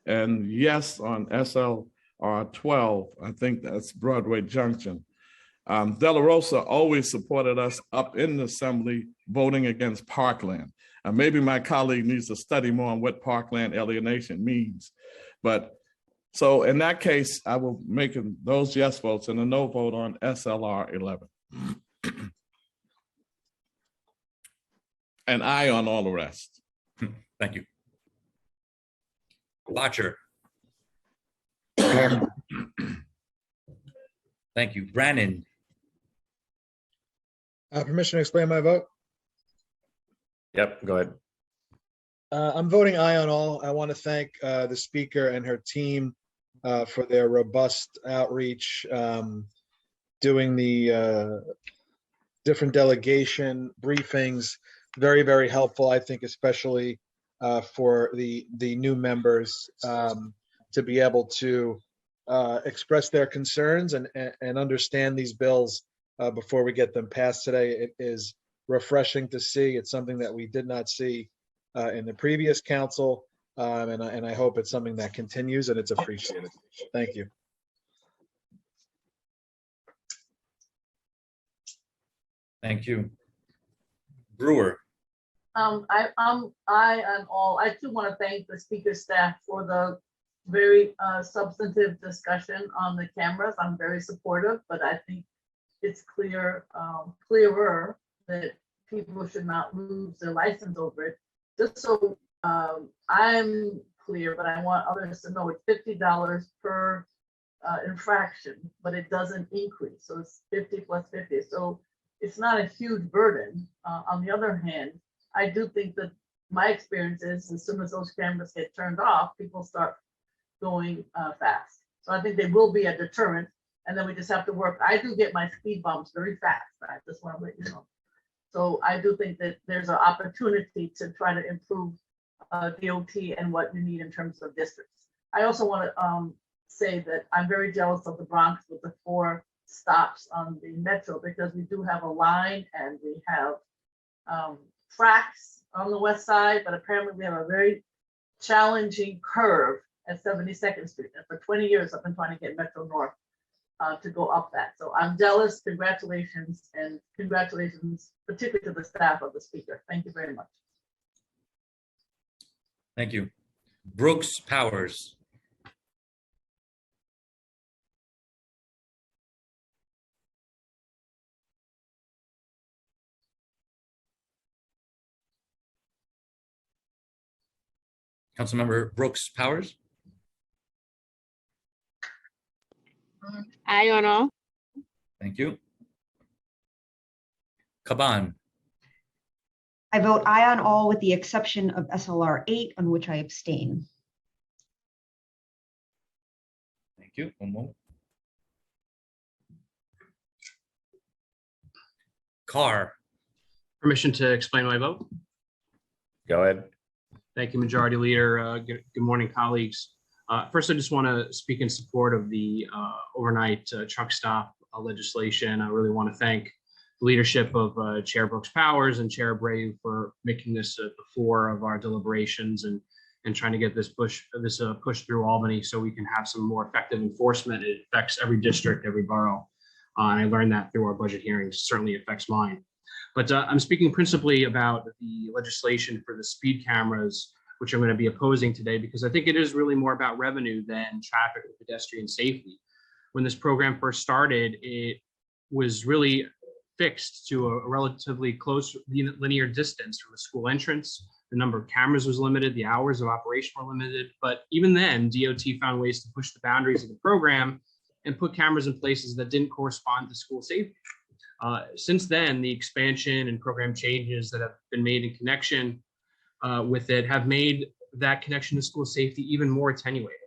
and yes on SLR 12. I think that's Broadway Junction. De La Rosa always supported us up in the assembly voting against Parkland. And maybe my colleague needs to study more on what Parkland alienation means. But so in that case, I will make those yes votes and a no vote on SLR 11. And aye on all the rest. Thank you. Botcher. Thank you. Brannon. Permission to explain my vote? Yep, go ahead. I'm voting aye on all. I want to thank the speaker and her team for their robust outreach, doing the different delegation briefings. Very, very helpful, I think, especially for the new members to be able to express their concerns and understand these bills before we get them passed today. It is refreshing to see. It's something that we did not see in the previous council, and I hope it's something that continues and it's appreciated. Thank you. Thank you. Brewer. I too want to thank the speaker staff for the very substantive discussion on the cameras. I'm very supportive, but I think it's clearer that people should not lose their license over it. Just so I'm clear, but I want others to know it's $50 per infraction, but it doesn't increase. So it's 50 plus 50. So it's not a huge burden. On the other hand, I do think that my experience is as soon as those cameras get turned off, people start going fast. So I think they will be a deterrent, and then we just have to work. I do get my speed bumps very fast. I just want to let you know. So I do think that there's an opportunity to try to improve DOT and what you need in terms of districts. I also want to say that I'm very jealous of the Bronx with the 4 stops on the metro, because we do have a line and we have tracks on the west side, but apparently we have a very challenging curve at 72nd Street. And for 20 years, I've been trying to get Metro North to go up that. So I'm jealous. Congratulations, and congratulations particularly to the staff of the speaker. Thank you very much. Thank you. Brooks Powers. Councilmember Brooks Powers. Aye on all. Thank you. Kaban. I vote aye on all with the exception of SLR 8, on which I abstain. Thank you. One moment. Carr. Permission to explain my vote? Go ahead. Thank you, Majority Leader. Good morning, colleagues. First, I just want to speak in support of the overnight truck stop legislation. I really want to thank the leadership of Chair Brooks Powers and Chair Brave for making this the fore of our deliberations and trying to get this push through Albany so we can have some more effective enforcement. It affects every district, every borough. And I learned that through our budget hearings. Certainly affects mine. But I'm speaking principally about the legislation for the speed cameras, which I'm going to be opposing today, because I think it is really more about revenue than traffic and pedestrian safety. When this program first started, it was really fixed to a relatively close linear distance from the school entrance. The number of cameras was limited, the hours of operation were limited, but even then, DOT found ways to push the boundaries of the program and put cameras in places that didn't correspond to school safety. Since then, the expansion and program changes that have been made in connection with it have made that connection to school safety even more attenuated.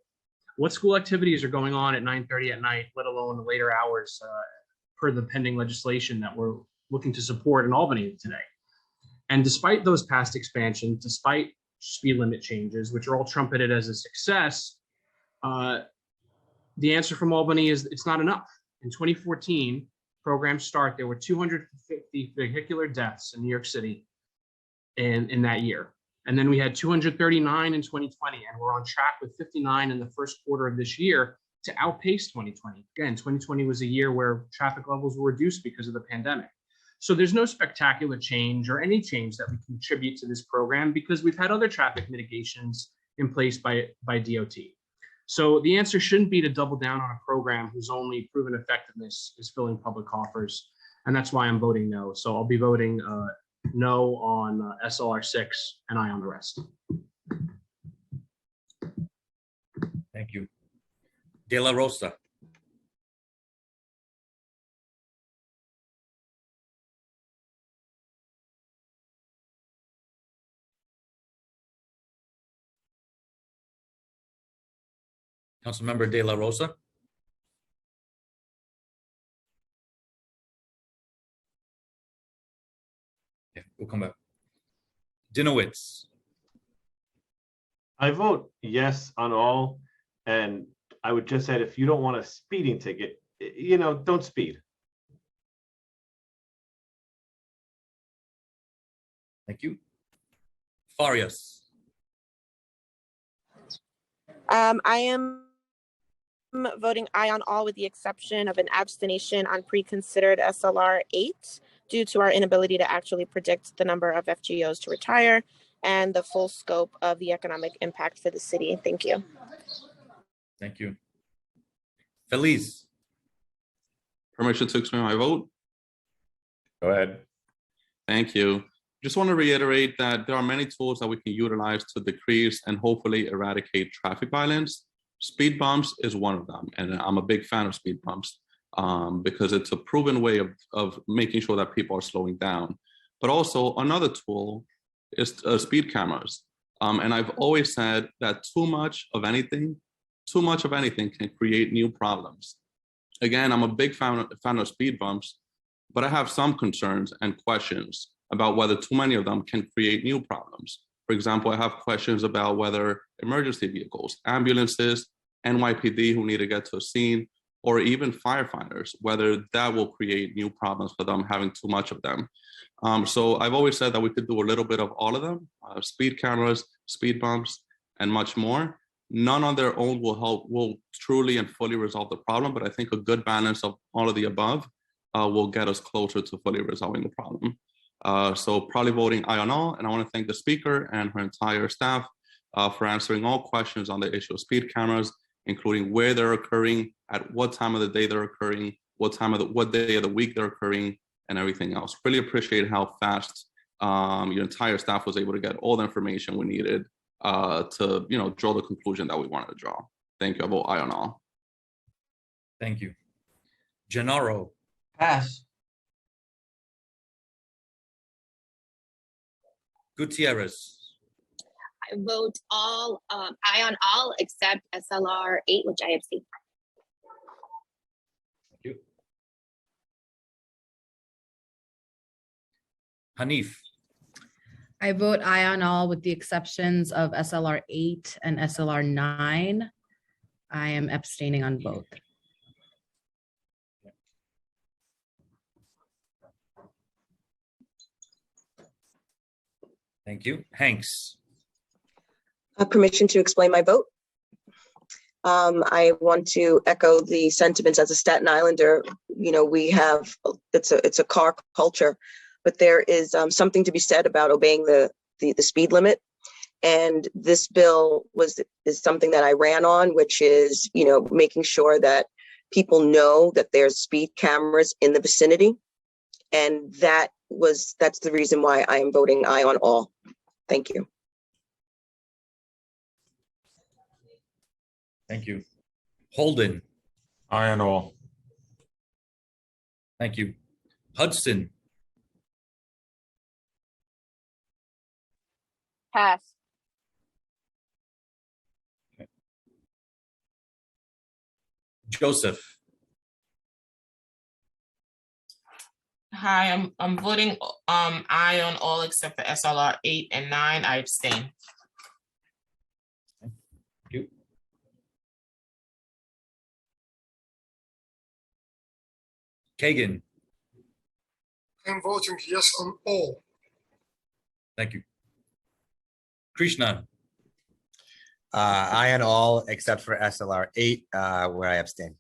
What school activities are going on at 9:30 at night, let alone the later hours per the pending legislation that we're looking to support in Albany today? And despite those past expansions, despite speed limit changes, which are all trumpeted as a success, the answer from Albany is it's not enough. In 2014, program start, there were 250 vehicular deaths in New York City in that year. And then we had 239 in 2020, and we're on track with 59 in the first quarter of this year to outpace 2020. Again, 2020 was a year where traffic levels were reduced because of the pandemic. So there's no spectacular change or any change that we contribute to this program because we've had other traffic mitigations in place by DOT. So the answer shouldn't be to double down on a program whose only proven effectiveness is filling public coffers. And that's why I'm voting no. So I'll be voting no on SLR 6 and aye on the rest. Thank you. De La Rosa. Councilmember De La Rosa. Yeah, we'll come back. Dinowitz. I vote yes on all, and I would just say if you don't want a speeding ticket, don't speed. Thank you. Farias. I am voting aye on all with the exception of an abstention on pre-considered SLR 8 due to our inability to actually predict the number of FGOs to retire and the full scope of the economic impact for the city. Thank you. Thank you. Feliz. Permission to explain my vote? Go ahead. Thank you. Just want to reiterate that there are many tools that we can utilize to decrease and hopefully eradicate traffic violence. Speed bumps is one of them, and I'm a big fan of speed bumps because it's a proven way of making sure that people are slowing down. But also another tool is speed cameras. And I've always said that too much of anything can create new problems. Again, I'm a big fan of speed bumps, but I have some concerns and questions about whether too many of them can create new problems. For example, I have questions about whether emergency vehicles, ambulances, NYPD who need to get to a scene, or even firefighters, whether that will create new problems for them having too much of them. So I've always said that we could do a little bit of all of them, speed cameras, speed bumps, and much more. None on their own will truly and fully resolve the problem, but I think a good balance of all of the above will get us closer to fully resolving the problem. So probably voting aye on all, and I want to thank the speaker and her entire staff for answering all questions on the issue of speed cameras, including where they're occurring, at what time of the day they're occurring, what day of the week they're occurring, and everything else. Really appreciate how fast your entire staff was able to get all the information we needed to draw the conclusion that we wanted to draw. Thank you. I vote aye on all. Thank you. Gennaro. Pass. Gutierrez. I vote aye on all except SLR 8, which I abstain. Thank you. Hanif. I vote aye on all with the exceptions of SLR 8 and SLR 9. I am abstaining on both. Thank you. Hanks. Permission to explain my vote. I want to echo the sentiments as a Staten Islander. You know, we have, it's a car culture, but there is something to be said about obeying the speed limit. And this bill is something that I ran on, which is, you know, making sure that people know that there's speed cameras in the vicinity. And that's the reason why I am voting aye on all. Thank you. Thank you. Holden. Aye on all. Thank you. Hudson. Pass. Joseph. Hi, I'm voting aye on all except for SLR 8 and 9. I abstain. Thank you. Kagan. I'm voting yes on all. Thank you. Krishna. Aye on all except for SLR 8, where I abstain.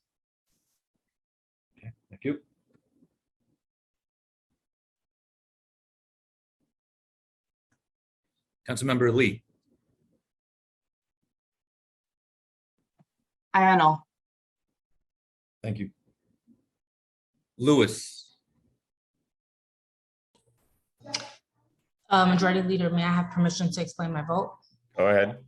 Okay, thank you. Councilmember Lee. Aye on all. Thank you. Lewis. Majority Leader, may I have permission to explain my vote? Go ahead.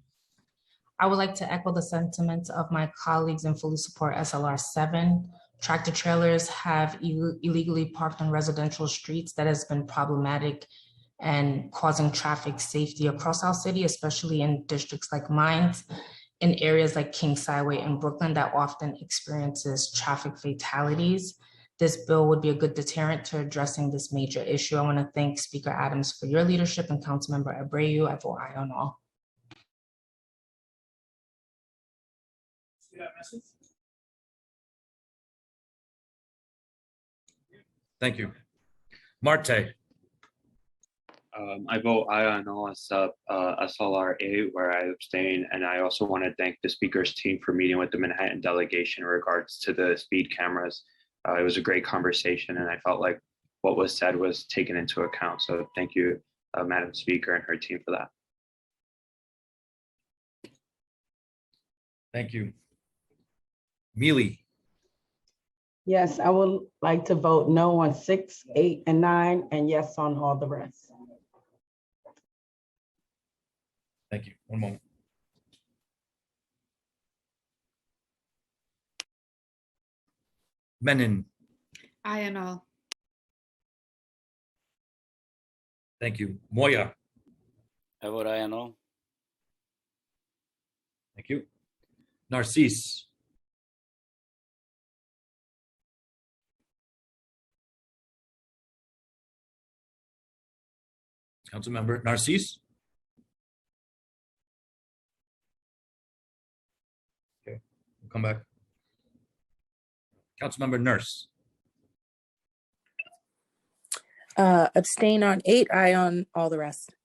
I would like to echo the sentiments of my colleagues and fully support SLR 7. Tractor trailers have illegally parked on residential streets. That has been problematic and causing traffic safety across our city, especially in districts like mine, in areas like King Skyway and Brooklyn that often experiences traffic fatalities. This bill would be a good deterrent to addressing this major issue. I want to thank Speaker Adams for your leadership and Councilmember Abreu. I vote aye on all. See that message? Thank you. Marte. I vote aye on all except SLR 8, where I abstain. And I also want to thank the speaker's team for meeting with the Manhattan delegation in regards to the speed cameras. It was a great conversation, and I felt like what was said was taken into account. So thank you, Madam Speaker and her team for that. Thank you. Mealy. Yes, I would like to vote no on 6, 8, and 9, and yes on all the rest. Thank you. One moment. Menon. Aye on all. Thank you. Moya. I vote aye on all. Thank you. Narcisse. Councilmember Narcisse. Okay, we'll come back. Councilmember Nurse. Abstain on 8, aye on all the rest.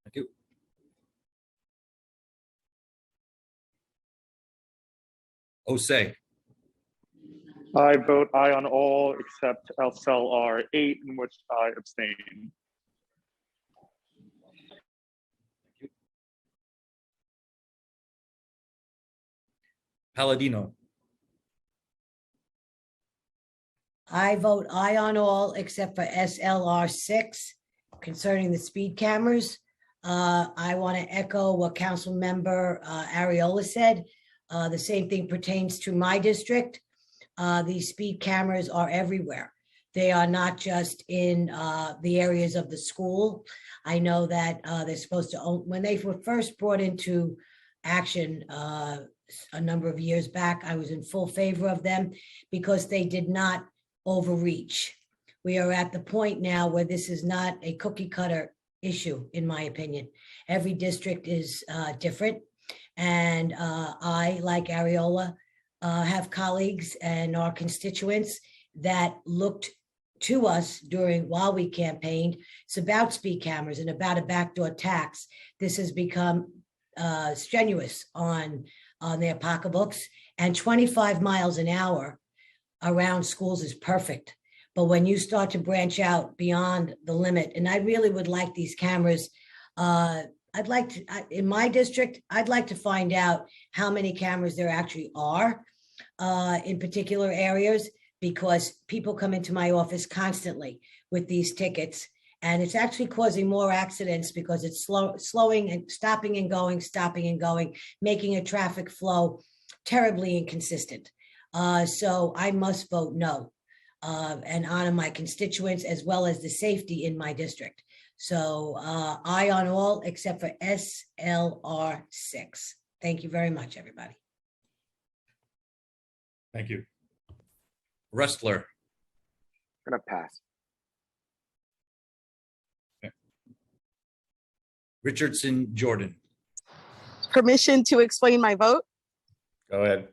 Thank you. Osei. I vote aye on all except SLR 8, in which I abstain. Palladino. I vote aye on all except for SLR 6 concerning the speed cameras. I want to echo what Councilmember Ariola said. The same thing pertains to my district. These speed cameras are everywhere. They are not just in the areas of the school. I know that they're supposed to own, when they were first brought into action a number of years back, I was in full favor of them because they did not overreach. We are at the point now where this is not a cookie cutter issue, in my opinion. Every district is different. And I, like Ariola, have colleagues and our constituents that looked to us while we campaigned. It's about speed cameras and about a backdoor tax. This has become strenuous on their pocketbooks, and 25 miles an hour around schools is perfect. But when you start to branch out beyond the limit, and I really would like these cameras, I'd like to, in my district, I'd like to find out how many cameras there actually are in particular areas, because people come into my office constantly with these tickets, and it's actually causing more accidents because it's slowing and stopping and going, making a traffic flow terribly inconsistent. So I must vote no and honor my constituents as well as the safety in my district. So aye on all except for SLR 6. Thank you very much, everybody. Thank you. Wrestler. Gonna pass. Okay. Richardson Jordan. Permission to explain my vote. Go ahead.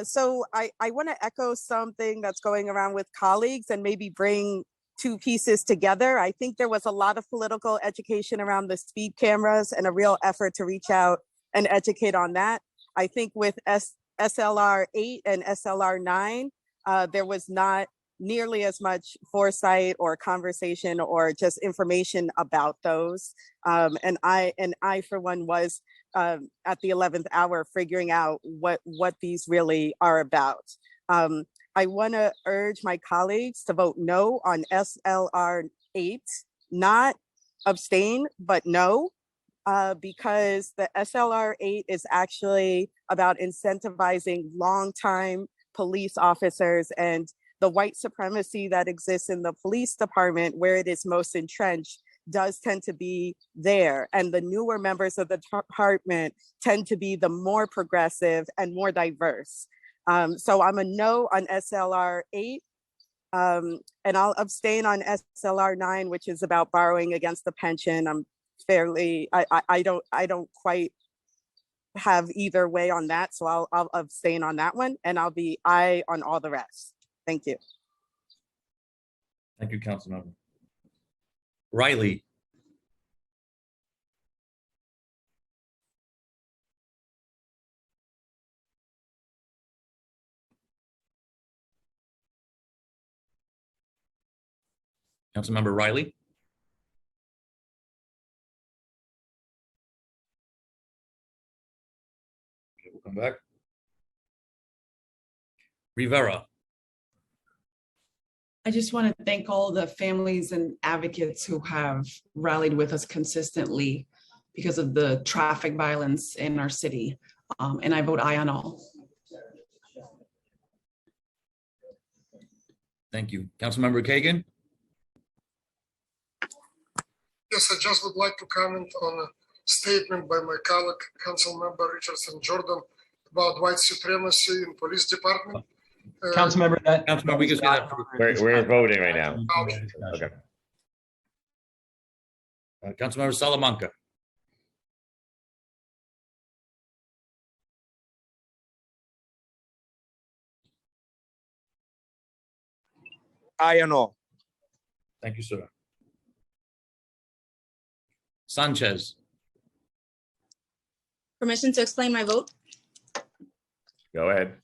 So I want to echo something that's going around with colleagues and maybe bring two pieces together. I think there was a lot of political education around the speed cameras and a real effort to reach out and educate on that. I think with SLR 8 and SLR 9, there was not nearly as much foresight or conversation or just information about those. And I for one was at the 11th hour figuring out what these really are about. I want to urge my colleagues to vote no on SLR 8, not abstain, but no, because the SLR 8 is actually about incentivizing longtime police officers, and the white supremacy that exists in the police department where it is most entrenched does tend to be there. And the newer members of the department tend to be the more progressive and more diverse. So I'm a no on SLR 8, and I'll abstain on SLR 9, which is about borrowing against the pension. I'm fairly, I don't quite have either way on that. So I'll abstain on that one, and I'll be aye on all the rest. Thank you. Thank you, Councilmember. Riley. Councilmember Riley. Okay, we'll come back. Rivera. I just want to thank all the families and advocates who have rallied with us consistently because of the traffic violence in our city. And I vote aye on all. Thank you. Councilmember Kagan. Yes, I just would like to comment on a statement by my colleague, Councilmember Richardson Jordan, about white supremacy in police department. Councilmember, Councilmember, we can say that. We're voting right now. Okay. Councilmember Salamanca. Aye on all. Thank you, sir. Sanchez. Permission to explain my vote. Go ahead.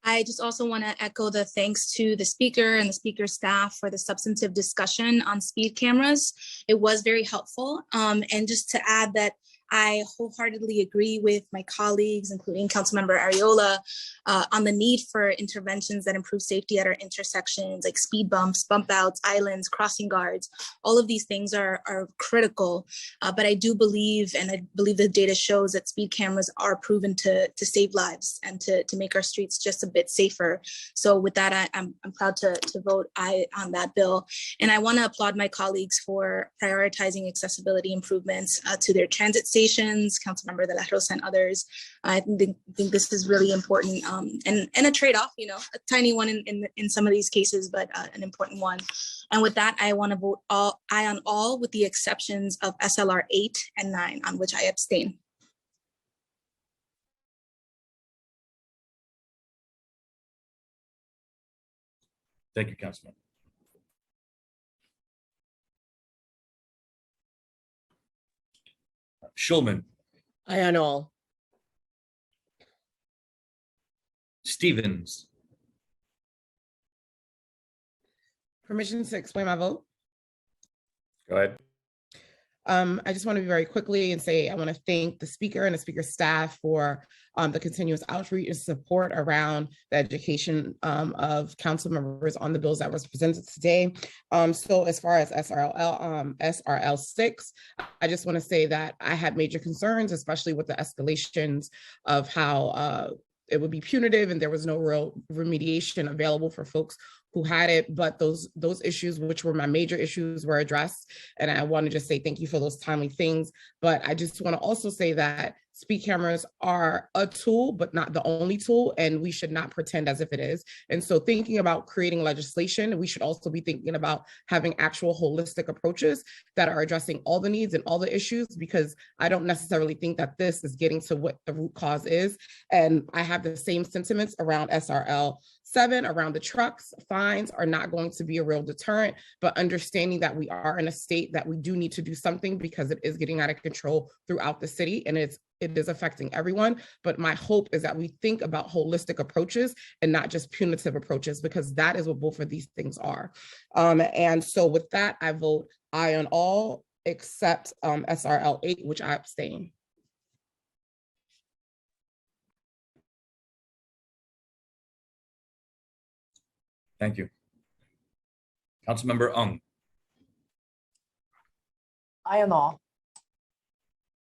I just also want to echo the thanks to the speaker and the speaker staff for the substantive discussion on speed cameras. It was very helpful. And just to add that I wholeheartedly agree with my colleagues, including Councilmember Ariola, on the need for interventions that improve safety at our intersections, like speed bumps, bump outs, islands, crossing guards. All of these things are critical. But I do believe, and I believe the data shows that speed cameras are proven to save lives and to make our streets just a bit safer. So with that, I'm proud to vote aye on that bill. And I want to applaud my colleagues for prioritizing accessibility improvements to their transit stations, Councilmember De La Rosa and others. I think this is really important and a trade-off, a tiny one in some of these cases, but an important one. And with that, I want to vote aye on all with the exceptions of SLR 8 and 9, on which I abstain. Thank you, Councilman. Schulman, Aye on all. Stevens, Permission to explain my vote. Go ahead. I just want to be very quickly and say I want to thank the speaker and the speaker staff for the continuous outreach and support around the education of council members on the bills that was presented today. So as far as SRL 6, I just want to say that I had major concerns, especially with the escalations of how it would be punitive and there was no real remediation available for folks who had it, but those issues, which were my major issues, were addressed. And I want to just say thank you for those timely things. But I just want to also say that speed cameras are a tool, but not the only tool, and we should not pretend as if it is. And so thinking about creating legislation, we should also be thinking about having actual holistic approaches that are addressing all the needs and all the issues, because I don't necessarily think that this is getting to what the root cause is. And I have the same sentiments around SRL 7, around the trucks. Fines are not going to be a real deterrent, but understanding that we are in a state that we do need to do something because it is getting out of control throughout the city and it is affecting everyone. But my hope is that we think about holistic approaches and not just punitive approaches, because that is what both of these things are. And so with that, I vote aye on all except SRL 8, which I abstain. thank you. Councilmember Ung, Aye on all.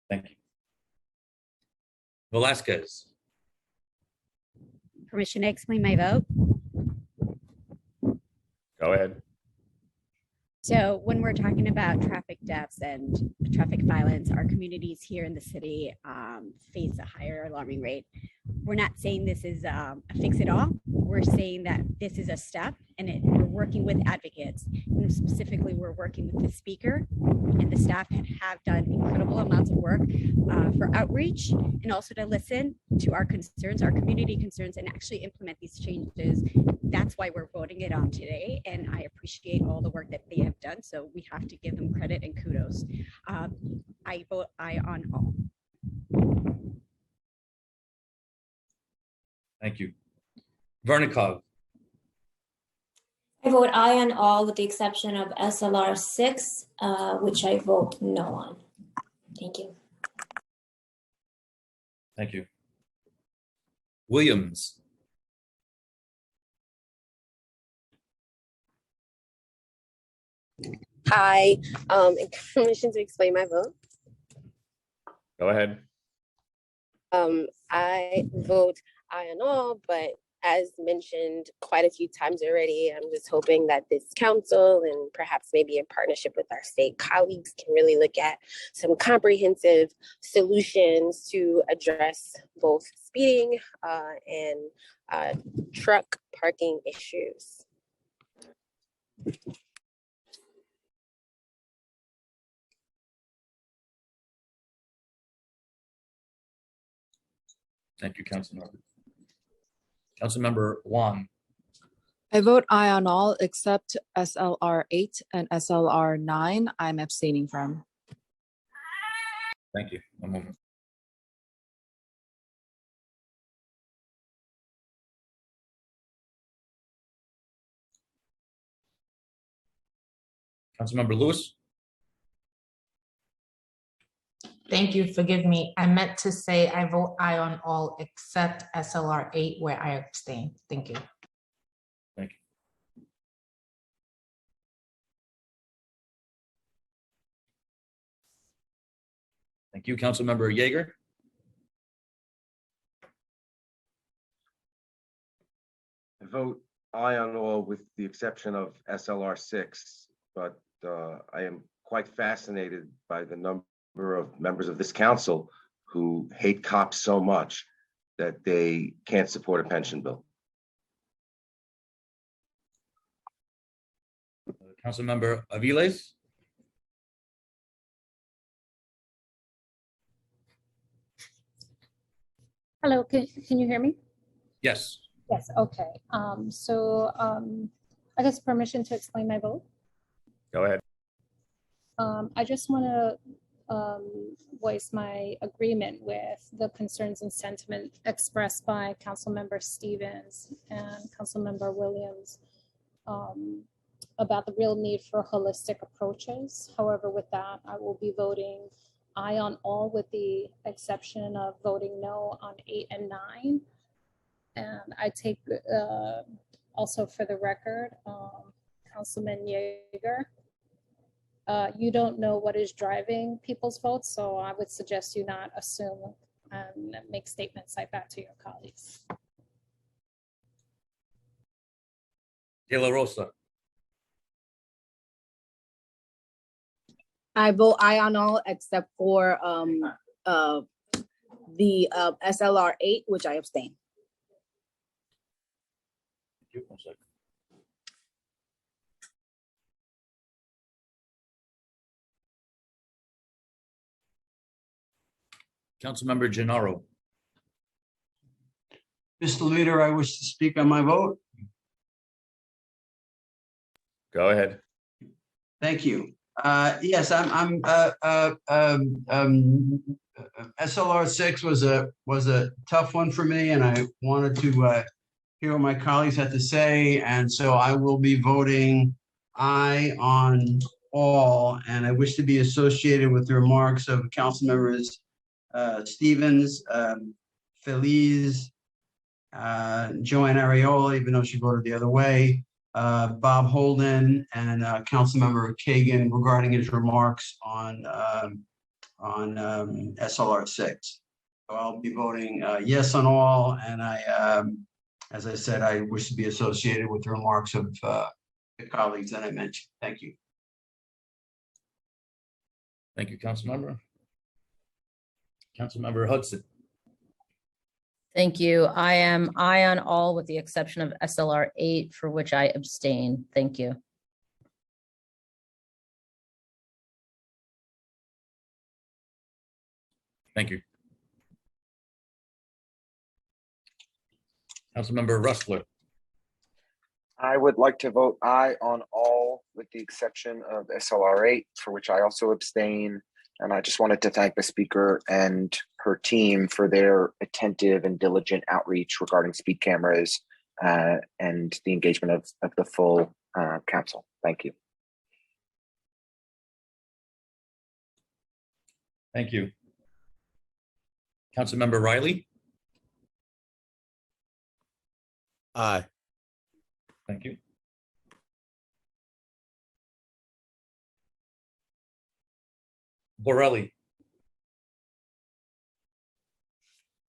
thank you. Velasquez, Permission to explain my vote. Go ahead. So when we're talking about traffic deaths and traffic violence, our communities here in the city face a higher alarming rate. We're not saying this is a fix-it-all. We're saying that this is a step, and we're working with advocates. And specifically, we're working with the speaker, and the staff have done incredible amounts of work for outreach and also to listen to our concerns, our community concerns, and actually implement these changes. That's why we're voting it on today, and I appreciate all the work that they have done. So we have to give them credit and kudos. I vote aye on all. thank you. Vernikov, I vote aye on all with the exception of SLR 6, which I vote no on. Thank you. thank you. Williams, Aye. And permission to explain my vote. Go ahead. I vote aye on all, but as mentioned quite a few times already, I'm just hoping that this council and perhaps maybe in partnership with our state colleagues can really look at some comprehensive solutions to address both speeding and truck parking issues. thank you, Councilmember. Councilmember Wong, I vote aye on all except SLR 8 and SLR 9. I'm abstaining from. thank you. One moment. Councilmember Lewis, Thank you. Forgive me. I meant to say I vote aye on all except SLR 8 where I abstain. Thank you. thank you. Thank you, Councilmember Yeager. I vote aye on all with the exception of SLR 6, but I am quite fascinated by the number of members of this council who hate cops so much that they can't support a pension bill. Councilmember Aviles, Hello, can you hear me? yes. Yes, okay. I guess permission to explain my vote. Go ahead. I just want to voice my agreement with the concerns and sentiment expressed by Councilmember Stevens and Councilmember Williams about the real need for holistic approaches. However, with that, I will be voting aye on all with the exception of voting no on 8 and 9. And I take also for the record, Councilman Yeager, you don't know what is driving people's votes, so I would suggest you not assume and make statements like that to your colleagues. De La Rosa. I vote aye on all except for the SLR 8, which I abstain. Councilmember Gennaro. Mr. Leader, I wish to speak on my vote. Go ahead. Thank you. Yes, SLR 6 was a tough one for me, and I wanted to hear what my colleagues had to say, and so I will be voting aye on all, and I wish to be associated with the remarks of Council Members Stevens, Feliz, Joanne Ariola, even though she voted the other way, Bob Holden, and Councilmember Kagan regarding his remarks on SLR 6. So I'll be voting yes on all, and as I said, I wish to be associated with the remarks of the colleagues that I mentioned. Thank you. Thank you, Councilmember. Councilmember Hudson. Thank you. I am aye on all with the exception of SLR 8, for which I abstain. Thank you. Thank you. Councilmember Rustler. I would like to vote aye on all with the exception of SLR 8, for which I also abstain. And I just wanted to thank the speaker and her team for their attentive and diligent outreach regarding speed cameras and the engagement of the full council. Thank you. Thank you. Councilmember Riley. Aye. Thank you. Borelli.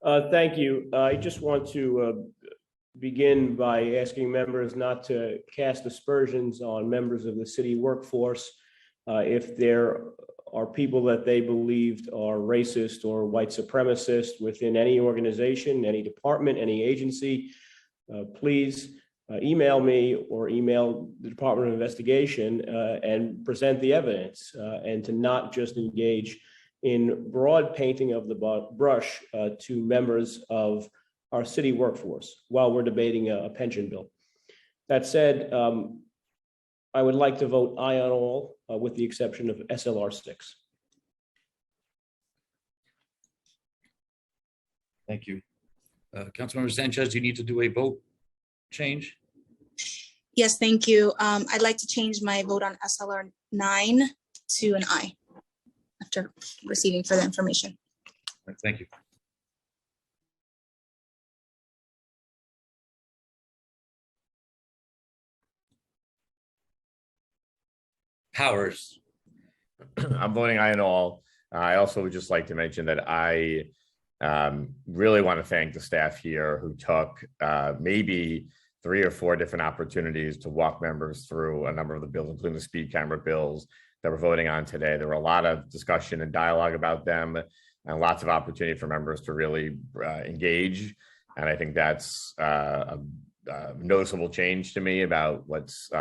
Thank you. I just want to begin by asking members not to cast aspersions on members of the city workforce. If there are people that they believed are racist or white supremacist within any organization, any department, any agency, please email me or email the Department of Investigation and present the evidence, and to not just engage in broad painting of the brush to members of our city workforce while we're debating a pension bill. That said, I would like to vote aye on all with the exception of SLR 6. Thank you. Councilmember Sanchez, do you need to do a vote change? Yes, thank you. I'd like to change my vote on SLR 9 to an aye after receiving further information. Thank you. Powers. I'm voting aye on all. I also would just like to mention that I really want to thank the staff here who took maybe 3 or 4 different opportunities to walk members through a number of the bills, including the speed camera bills that we're voting on today. There were a lot of discussion and dialogue about them and lots of opportunity for members to really engage. And I think that's a noticeable change to me about what's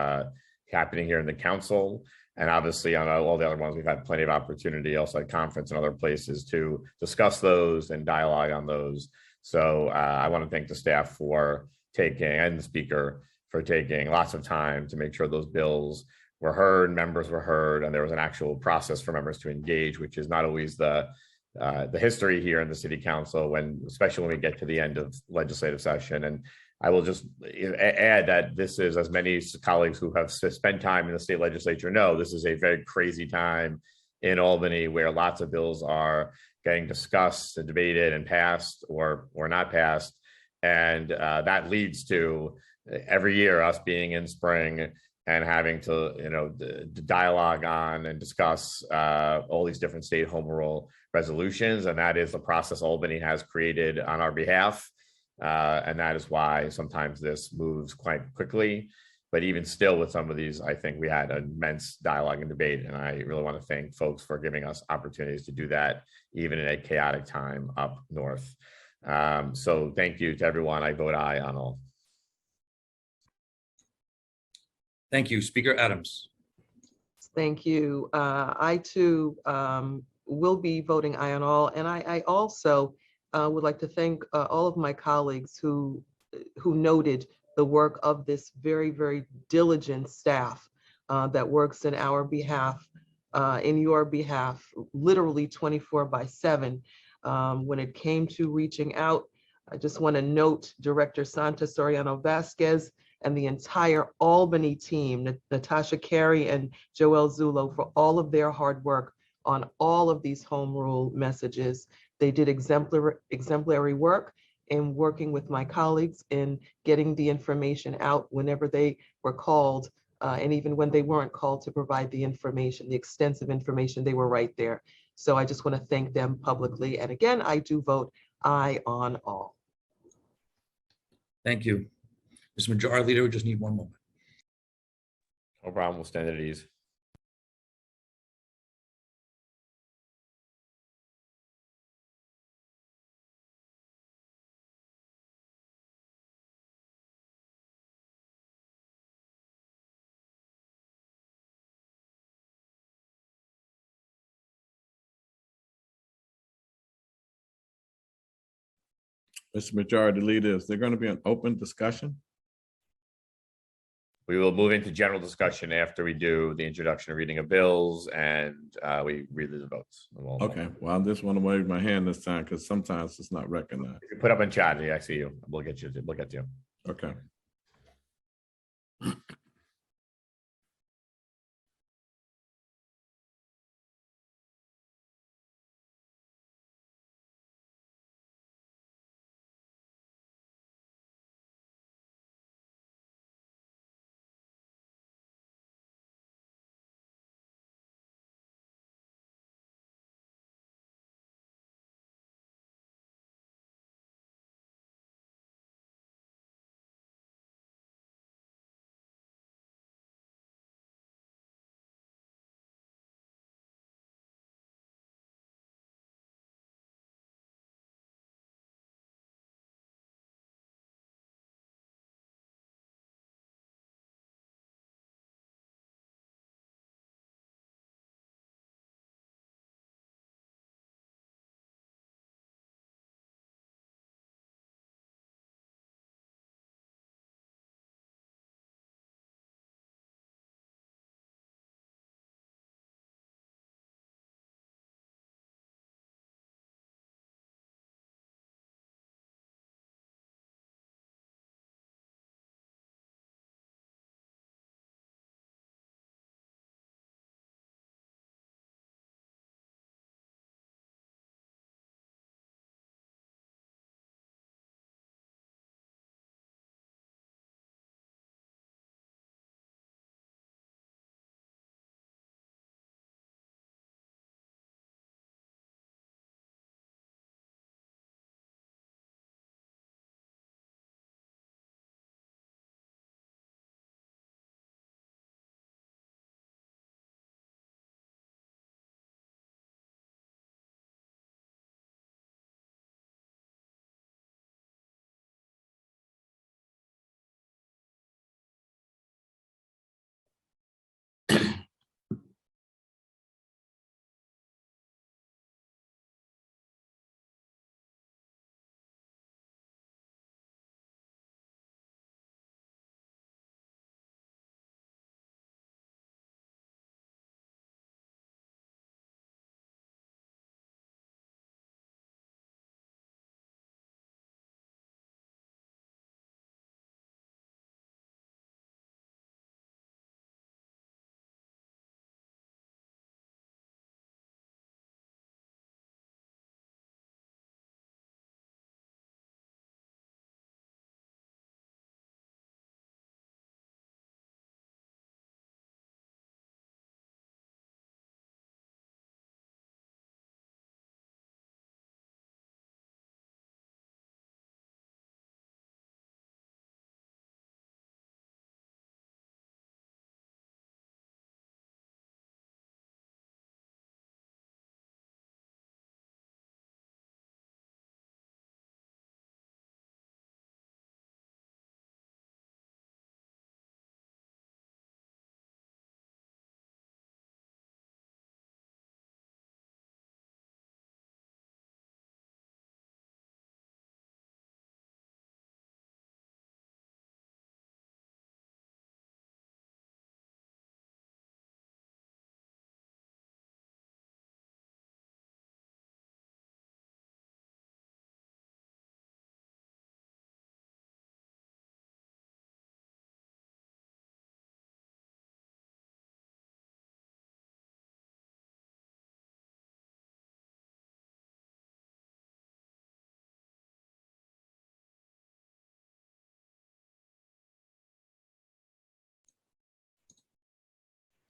happening here in the council. And obviously on all the other ones, we've had plenty of opportunity also at conference and other places to discuss those and dialogue on those. So I want to thank the staff for taking, and the speaker for taking lots of time to make sure those bills were heard, members were heard, and there was an actual process for members to engage, which is not always the history here in the city council, especially when we get to the end of legislative session. And I will just add that this is, as many colleagues who have spent time in the state legislature know, this is a very crazy time in Albany where lots of bills are getting discussed and debated and passed or not passed. And that leads to every year us being in spring and having to, dialogue on and discuss all these different state home rule resolutions. And that is the process Albany has created on our behalf. And that is why sometimes this moves quite quickly. But even still, with some of these, I think we had an immense dialogue and debate. And I really want to thank folks for giving us opportunities to do that, even in a chaotic time up north. So thank you to everyone. I vote aye on all. Thank you. Speaker Adams. Thank you. I too will be voting aye on all. And I also would like to thank all of my colleagues who noted the work of this very, very diligent staff that works in our behalf, in your behalf, literally 24/7. When it came to reaching out, I just want to note Director Santa Soriano Vasquez and the entire Albany team, Natasha Carey and Joelle Zulo, for all of their hard work on all of these home rule messages. They did exemplary work in working with my colleagues in getting the information out whenever they were called, and even when they weren't called to provide the information, the extensive information, they were right there. So I just want to thank them publicly. And again, I do vote aye on all. Thank you. Mr. Majority Leader, we just need one moment. No problem. We'll stand at ease. Mr. Majority Leader, is there going to be an open discussion? We will move into general discussion after we do the introduction of reading of bills and we read the votes. Okay, well, I just want to wave my hand this time because sometimes it's not recognized. You put up in chat, I see you. We'll get you. Okay.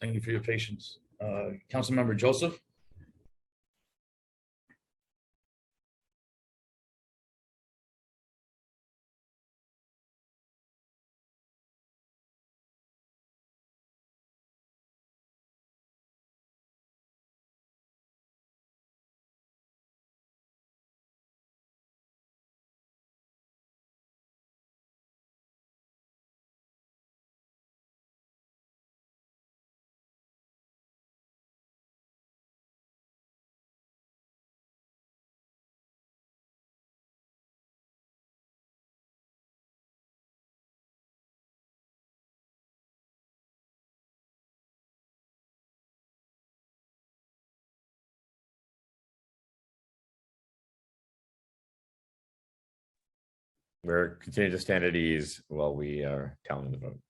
Thank you for your patience. Councilmember Joseph? We're continuing to stand at ease while we are counting the vote.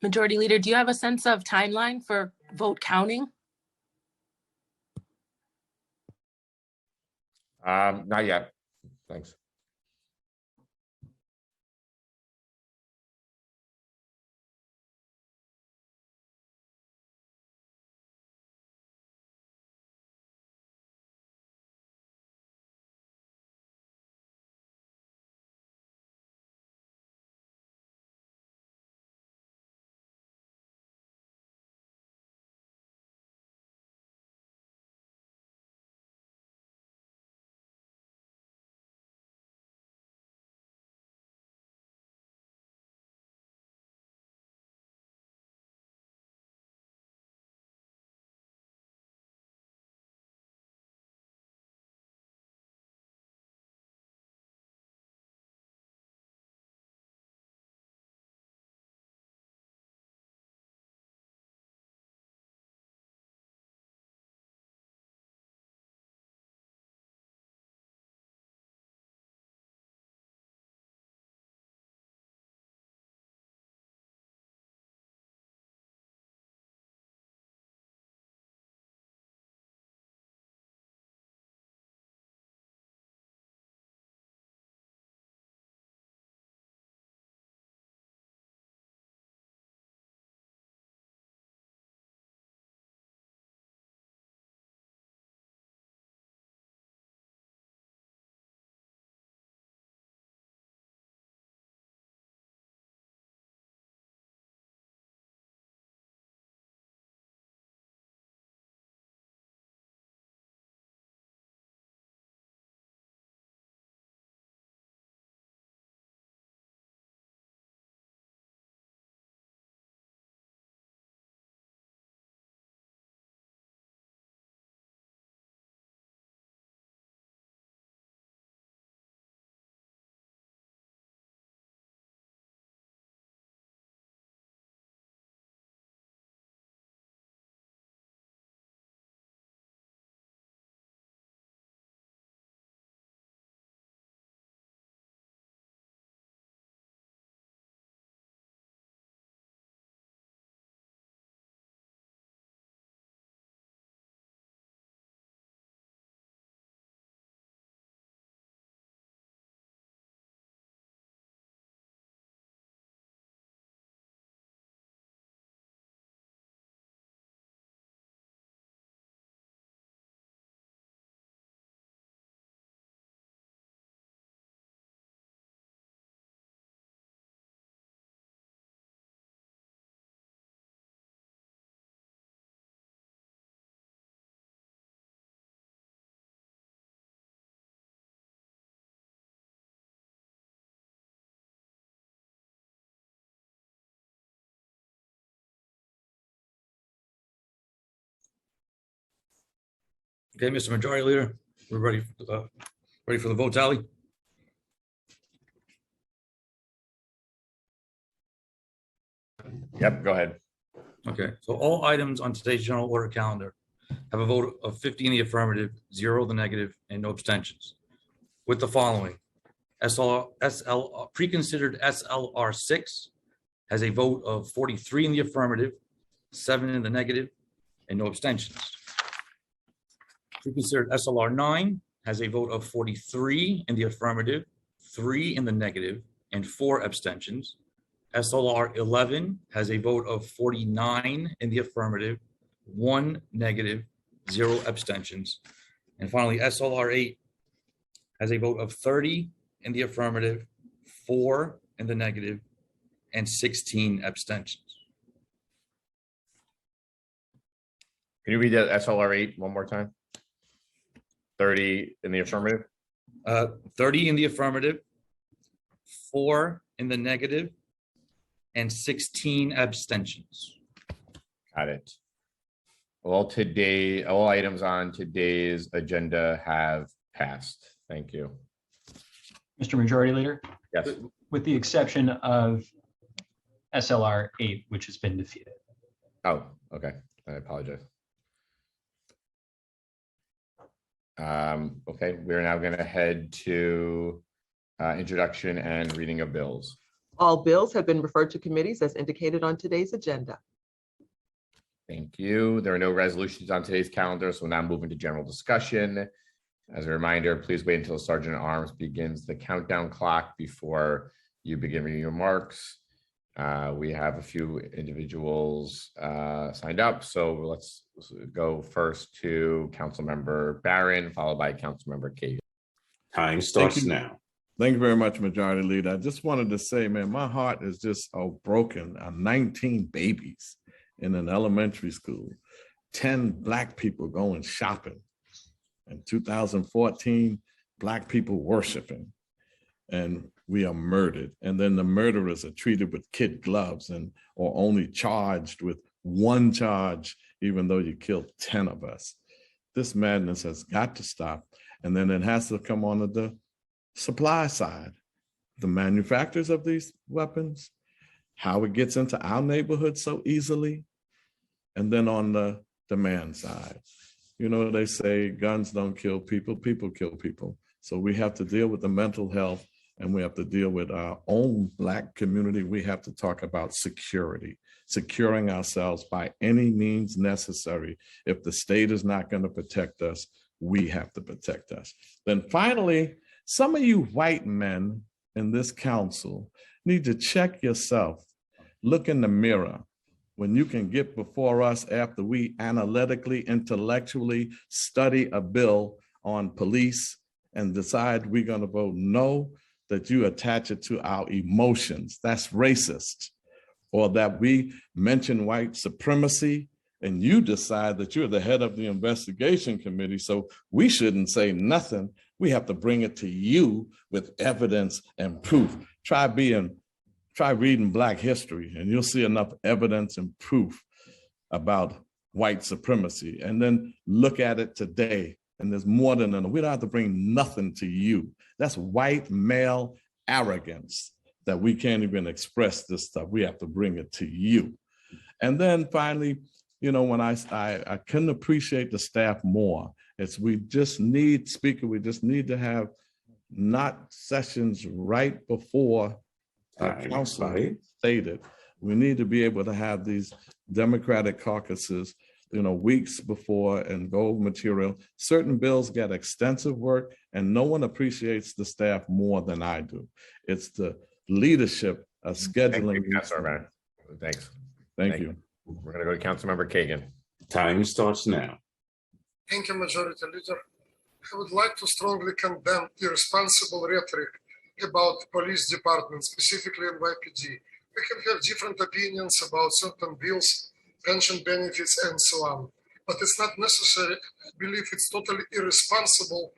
Majority Leader, do you have a sense of timeline for vote counting? Not yet. Thanks. Okay, Mr. Majority Leader, we're ready for the vote tally. Yep, go ahead. Okay, so all items on today's general order calendar have a vote of 50 in the affirmative, 0 the negative, and no abstentions. With the following: pre-considered SLR 6 has a vote of 43 in the affirmative, 7 in the negative, and no abstentions. Pre-considered SLR 9 has a vote of 43 in the affirmative, 3 in the negative, and 4 abstentions. SLR 11 has a vote of 49 in the affirmative, 1 negative, 0 abstentions. And finally, SLR 8 has a vote of 30 in the affirmative, 4 in the negative, and 16 abstentions. Can you read that SLR 8 one more time? 30 in the affirmative? 30 in the affirmative, 4 in the negative, and 16 abstentions. Got it. All items on today's agenda have passed. Thank you. Mr. Majority Leader? Yes. With the exception of SLR 8, which has been defeated. Oh, okay. I apologize. Okay, we're now going to head to introduction and reading of bills. All bills have been referred to committees as indicated on today's agenda. Thank you. There are no resolutions on today's calendar, so we'll now move into general discussion. As a reminder, please wait until Sergeant at Arms begins the countdown clock before you begin reading your remarks. We have a few individuals signed up, so let's go first to Councilmember Barron, followed by Councilmember Kagan. Time starts now. Thank you very much, Majority Leader. I just wanted to say, man, my heart is just broken. 19 babies in an elementary school, 10 Black people going shopping. In 2014, Black people worshiping, and we are murdered. And then the murderers are treated with kid gloves or only charged with one charge, even though you killed 10 of us. This madness has got to stop. And then it has to come on the supply side, the manufacturers of these weapons, how it gets into our neighborhood so easily, and then on the demand side. You know, they say guns don't kill people, people kill people. So we have to deal with the mental health, and we have to deal with our own Black community. We have to talk about security, securing ourselves by any means necessary. If the state is not going to protect us, we have to protect us. Then finally, some of you white men in this council need to check yourself. Look in the mirror. When you can get before us after we analytically, intellectually study a bill on police and decide we're going to vote no, that you attach it to our emotions. That's racist. Or that we mention white supremacy and you decide that you're the head of the investigation committee, so we shouldn't say nothing. We have to bring it to you with evidence and proof. Try reading Black history and you'll see enough evidence and proof about white supremacy. And then look at it today. And there's more than enough. We don't have to bring nothing to you. That's white male arrogance that we can't even express this stuff. We have to bring it to you. And then finally, you know, when I couldn't appreciate the staff more. We just need, Speaker, we just need to have not sessions right before council stated. We need to be able to have these Democratic caucuses, you know, weeks before and go material. Certain bills get extensive work and no one appreciates the staff more than I do. It's the leadership of scheduling. Thanks. Thank you. We're going to go to Councilmember Kagan. Time starts now. Thank you, Majority Leader. I would like to strongly condemn irresponsible rhetoric about police department, specifically NYPD. We can have different opinions about certain bills, pension benefits, and so on. But it's not necessary. I believe it's totally irresponsible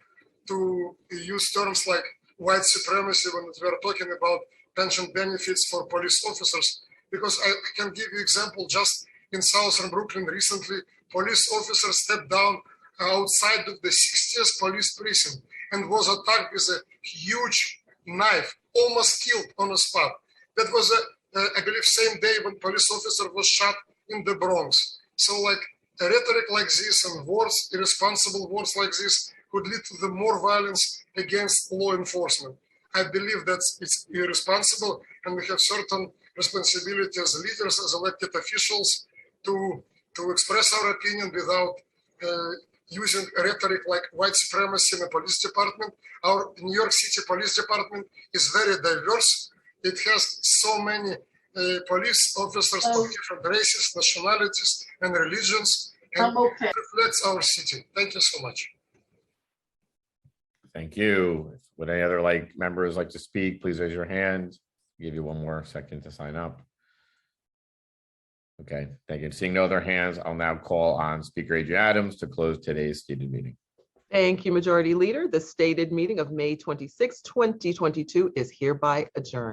to use terms like white supremacy when we are talking about pension benefits for police officers. Because I can give you example, just in Southern Brooklyn recently, police officers stepped down outside of the 60th police precinct and was attacked with a huge knife, almost killed on the spot. That was, I believe, same day when police officer was shot in the Bronx. So like a rhetoric like this and words, irresponsible words like this could lead to the more violence against law enforcement. I believe that it's irresponsible and we have certain responsibility as leaders, as elected officials to express our opinion without using rhetoric like white supremacy in the police department. Our New York City Police Department is very diverse. It has so many police officers of different races, nationalities, and religions, and it reflects our city. Thank you so much. Thank you. Would any other members like to speak? Please raise your hand. I'll give you one more second to sign up. Okay, thank you. Seeing no other hands, I'll now call on Speaker A.J. Adams to close today's stated meeting. Thank you, Majority Leader. The stated meeting of May 26, 2022 is hereby adjourned.